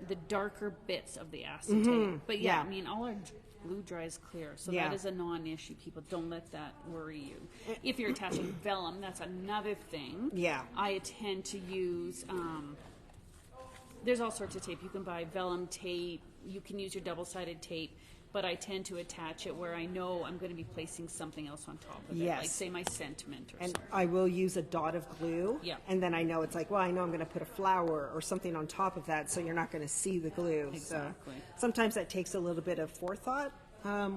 Speaker 1: the darker bits of the acetate. But yeah,
Speaker 3: Yeah.
Speaker 1: I mean all our glue dries clear. So
Speaker 3: Yeah.
Speaker 1: that is a non-issue. People, don't let that worry you. If you're attaching vellum, that's another thing.
Speaker 3: Yeah.
Speaker 1: I tend to use there's all sorts of tape. You can buy vellum tape. You can use your double-sided tape. But I tend to attach it where I know I'm going to be placing something else on top of it.
Speaker 3: Yes.
Speaker 1: Like, say, my sentiment or
Speaker 3: And
Speaker 1: something.
Speaker 3: I will use a dot of glue.
Speaker 1: Yeah.
Speaker 3: And then I know it's like, well, I know I'm going to put a flower or something on top of that, so you're not going to see the glue.
Speaker 1: Exactly.
Speaker 3: So sometimes that takes a little bit of forethought,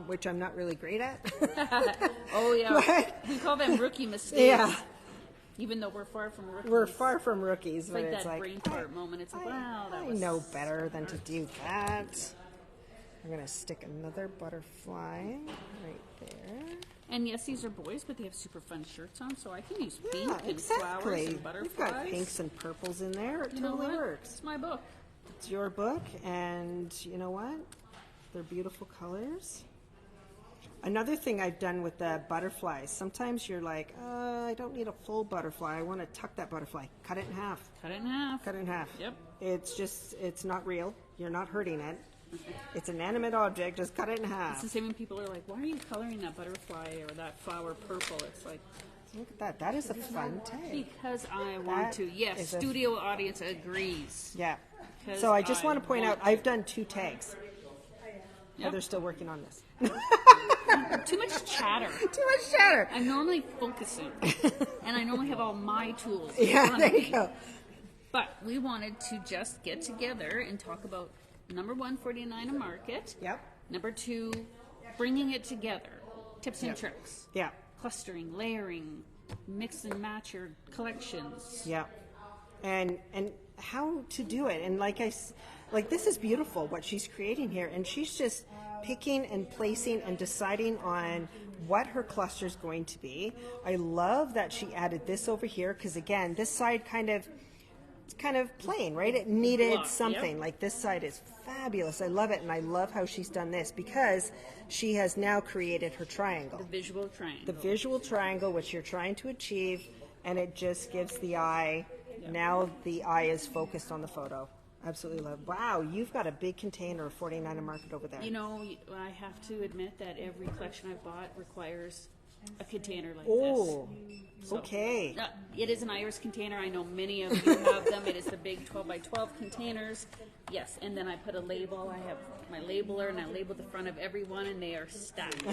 Speaker 3: which I'm not really great at.
Speaker 1: Oh, yeah.
Speaker 3: But-
Speaker 1: We call them rookie mistakes.
Speaker 3: Yeah.
Speaker 1: Even though we're far from rookies.
Speaker 3: We're far from rookies,
Speaker 1: It's
Speaker 3: but
Speaker 1: like
Speaker 3: it's
Speaker 1: that
Speaker 3: like,
Speaker 1: brain fart moment. It's like, wow, that
Speaker 3: I
Speaker 1: was...
Speaker 3: know better than to do that. I'm going to stick another butterfly right there.
Speaker 1: And yes, these are boys, but they have super fun shirts on, so I can use pink
Speaker 3: Yeah,
Speaker 1: and flowers
Speaker 3: exactly.
Speaker 1: and
Speaker 3: You've
Speaker 1: butterflies.
Speaker 3: got pinks and purples in there. It
Speaker 1: You know
Speaker 3: totally
Speaker 1: what?
Speaker 3: works.
Speaker 1: It's my book.
Speaker 3: It's your book, and you know what? They're beautiful colors. Another thing I've done with the butterflies, sometimes you're like, I don't need a full butterfly. I want to tuck that butterfly. Cut it in half.
Speaker 1: Cut it in half.
Speaker 3: Cut it in half.
Speaker 1: Yep.
Speaker 3: It's not real. You're not hurting it. It's an animate object. Just cut it in
Speaker 1: It's
Speaker 3: half.
Speaker 1: the same when people are like, why are you coloring that butterfly or that flower purple? It's like,
Speaker 3: Look at that. That is a fun tag.
Speaker 1: because I want
Speaker 3: That
Speaker 1: to. Yes,
Speaker 3: is a-
Speaker 1: studio audience agrees.
Speaker 3: Yeah.
Speaker 1: 'Cause
Speaker 3: So I just
Speaker 1: I
Speaker 3: want to point out,
Speaker 1: want-
Speaker 3: I've done 2 tags.
Speaker 1: Yep.
Speaker 3: Heather's still working on this.
Speaker 1: Too much chatter.
Speaker 3: Too much chatter.
Speaker 1: I'm normally focusing, and I normally have all my tools.
Speaker 3: Yeah,
Speaker 1: in front
Speaker 3: there
Speaker 1: of
Speaker 3: you
Speaker 1: me.
Speaker 3: go.
Speaker 1: But we wanted to just get together and talk about number one, 49 a Market.
Speaker 3: Yep.
Speaker 1: Number two, bringing it together. Tips and tricks.
Speaker 3: Yeah.
Speaker 1: Clustering, layering, mix and match your collections.
Speaker 3: Yeah, and how to do it, and like this is beautiful what she's creating here, and she's just picking and placing and deciding on what her cluster is going to be. I love that she added this over here because again, this side it's kind of plain, right? It needed
Speaker 1: Block,
Speaker 3: something.
Speaker 1: yep.
Speaker 3: Like this side is fabulous. I love it, and I love how she's done this because she has now created her triangle.
Speaker 1: The visual triangle.
Speaker 3: The visual triangle, which you're trying to achieve, and it just gives the eye, now the eye is focused on the photo. Absolutely love. Wow, you've got a big container of 49 a Market over there.
Speaker 1: You know, I have to admit that every collection I've bought requires a container like
Speaker 3: Oh,
Speaker 1: this. So,
Speaker 3: okay.
Speaker 1: it is an Iris container. I know many of you have them. It is the big 12 by 12 containers. Yes, and then I put a label. I have my labeler, and I label the front of every one, and they are stacked.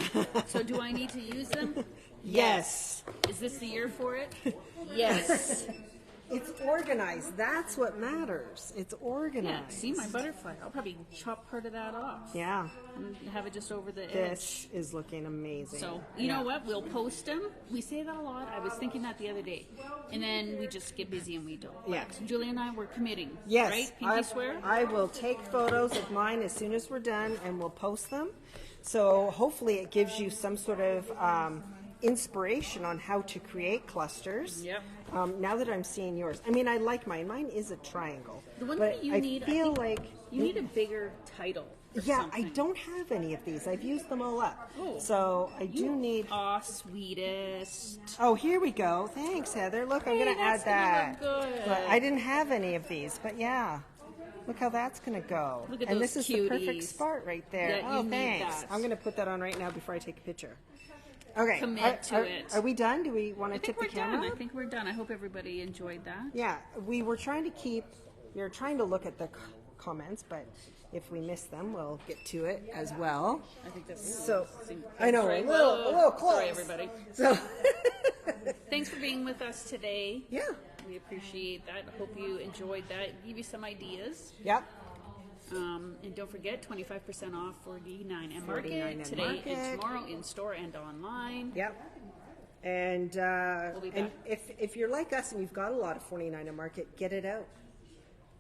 Speaker 1: So do I need to use them?
Speaker 3: Yes.
Speaker 1: Is this the year for it? Yes.
Speaker 3: It's organized. That's what matters. It's
Speaker 1: Yeah,
Speaker 3: organized.
Speaker 1: see my butterfly. I'll probably chop part of that off.
Speaker 3: Yeah.
Speaker 1: And have it just over the edge.
Speaker 3: This is looking amazing.
Speaker 1: So, you know what? We'll post them. We say that a lot. I was thinking that the other day. And then we just get busy and we don't.
Speaker 3: Yeah.
Speaker 1: But Julie and I, we're committing.
Speaker 3: Yes.
Speaker 1: Right? Pinky swear?
Speaker 3: I will take photos of mine as soon as we're done and we'll post them. So hopefully it gives you some sort of inspiration on how to create clusters.
Speaker 1: Yep.
Speaker 3: Now that I'm seeing yours, I mean, I like mine. Mine is a triangle.
Speaker 1: The one
Speaker 3: but
Speaker 1: that you
Speaker 3: I
Speaker 1: need,
Speaker 3: feel
Speaker 1: I think
Speaker 3: like
Speaker 1: you need a bigger title. Or
Speaker 3: yeah,
Speaker 1: something.
Speaker 3: I don't have any of these. I've used them all up.
Speaker 1: Oh.
Speaker 3: So I do need.
Speaker 1: Aw, sweetest.
Speaker 3: Oh, here we go. Thanks, Heather. Look, I'm
Speaker 1: Hey,
Speaker 3: going to add
Speaker 1: that's
Speaker 3: that.
Speaker 1: gonna look good.
Speaker 3: But I didn't have any of these, but yeah. Look how that's going to go.
Speaker 1: Look at
Speaker 3: and
Speaker 1: those
Speaker 3: this is the perfect
Speaker 1: cuties.
Speaker 3: spot right there.
Speaker 1: That
Speaker 3: Oh,
Speaker 1: you need
Speaker 3: thanks.
Speaker 1: that.
Speaker 3: I'm going to put that on right now before I take a picture. Okay.
Speaker 1: Commit to it.
Speaker 3: Are we done? Do we want to
Speaker 1: I
Speaker 3: tip
Speaker 1: think
Speaker 3: the
Speaker 1: we're
Speaker 3: camera?
Speaker 1: done. I think we're done. I hope everybody enjoyed that.
Speaker 3: Yeah, we were trying to look at the comments, but if we miss them, we'll get to it as well.
Speaker 1: I think that's
Speaker 3: So, I know,
Speaker 1: Sorry.
Speaker 3: a little close.
Speaker 1: Sorry, everybody.
Speaker 3: So,
Speaker 1: Thanks for being with us today.
Speaker 3: yeah,
Speaker 1: We appreciate that. Hope you enjoyed that. Give you some ideas.
Speaker 3: yep.
Speaker 1: And don't forget, 25% off 49 and
Speaker 3: 49
Speaker 1: Market
Speaker 3: and
Speaker 1: today
Speaker 3: Market.
Speaker 1: and tomorrow in store and online.
Speaker 3: Yep. And
Speaker 1: be
Speaker 3: and
Speaker 1: back.
Speaker 3: if you're like us and you've got a lot of 49 a Market, get it out.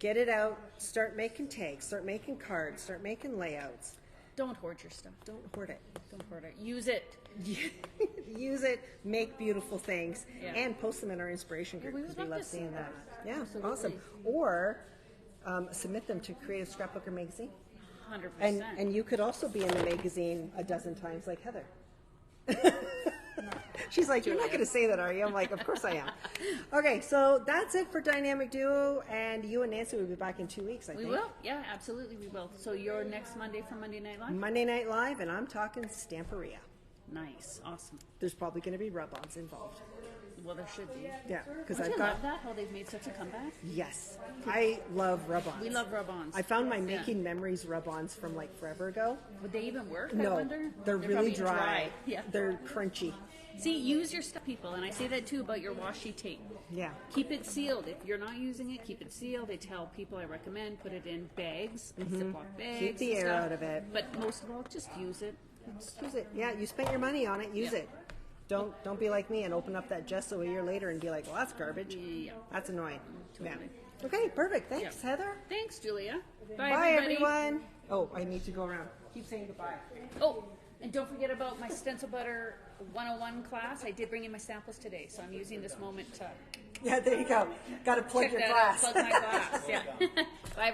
Speaker 3: Get it out. Start making tags. Start making cards. Start making layouts.
Speaker 1: Don't hoard your stuff.
Speaker 3: Don't hoard it.
Speaker 1: Don't hoard it. Use it.
Speaker 3: Use it. Make beautiful things,
Speaker 1: Yeah.
Speaker 3: and post them in our inspiration group
Speaker 1: we
Speaker 3: because
Speaker 1: would
Speaker 3: we
Speaker 1: love
Speaker 3: love
Speaker 1: to see
Speaker 3: seeing that.
Speaker 1: that.
Speaker 3: Yeah,
Speaker 1: Absolutely.
Speaker 3: awesome. Or submit them to Creative Scrapbooker magazine,
Speaker 1: 100%.
Speaker 3: and you could also be in the magazine a dozen times, like Heather. She's like, you're not going to say that, are you? I'm like, of course I am. Okay, so that's it for Dynamic Duo, and you and Nancy will be back in 2 weeks, I
Speaker 1: We
Speaker 3: think.
Speaker 1: will. Yeah, absolutely we will. So you're next Monday for Monday Night Live?
Speaker 3: Monday Night Live, and I'm talking Stamperia.
Speaker 1: Nice. Awesome.
Speaker 3: There's probably going to be rub-ons involved.
Speaker 1: Well, there should be.
Speaker 3: Yeah, because
Speaker 1: Don't
Speaker 3: I've
Speaker 1: you
Speaker 3: got...
Speaker 1: love that, how they've made such a comeback?
Speaker 3: Yes, I love rub-ons.
Speaker 1: We love rub-ons.
Speaker 3: I found my
Speaker 1: Yeah.
Speaker 3: Making Memories rub-ons from like forever ago.
Speaker 1: Would they even work, I
Speaker 3: No,
Speaker 1: wonder?
Speaker 3: they're really
Speaker 1: probably
Speaker 3: dry.
Speaker 1: Yeah.
Speaker 3: They're crunchy.
Speaker 1: See, use your stuff, people, and I say that too about your washi tape.
Speaker 3: Yeah.
Speaker 1: Keep it sealed. If you're not using it, keep it sealed. They tell people I recommend put it in bags, Ziploc bags.
Speaker 3: Keep the
Speaker 1: and
Speaker 3: air
Speaker 1: stuff.
Speaker 3: out of it.
Speaker 1: But most of all, just use it.
Speaker 3: Just use it. Yeah, you spent your money on it. Use
Speaker 1: Yeah.
Speaker 3: it. Don't be like me and open up that gesso a year later and be like, well, that's garbage.
Speaker 1: Yeah.
Speaker 3: That's annoying.
Speaker 1: Totally.
Speaker 3: Yeah. Okay, perfect. Thanks,
Speaker 1: Yeah.
Speaker 3: Heather.
Speaker 1: Thanks, Julia.
Speaker 3: Bye,
Speaker 1: everybody.
Speaker 3: everyone. Oh, I need to go around. Keep saying goodbye.
Speaker 1: Oh, and don't forget about my Stencil Butter 101 class. I did bring in my samples today, so I'm using this moment to
Speaker 3: Yeah, there you go. Got to plug
Speaker 1: check
Speaker 3: your
Speaker 1: that
Speaker 3: glass.
Speaker 1: out. Plug my glass. Yeah. Bye, everybody.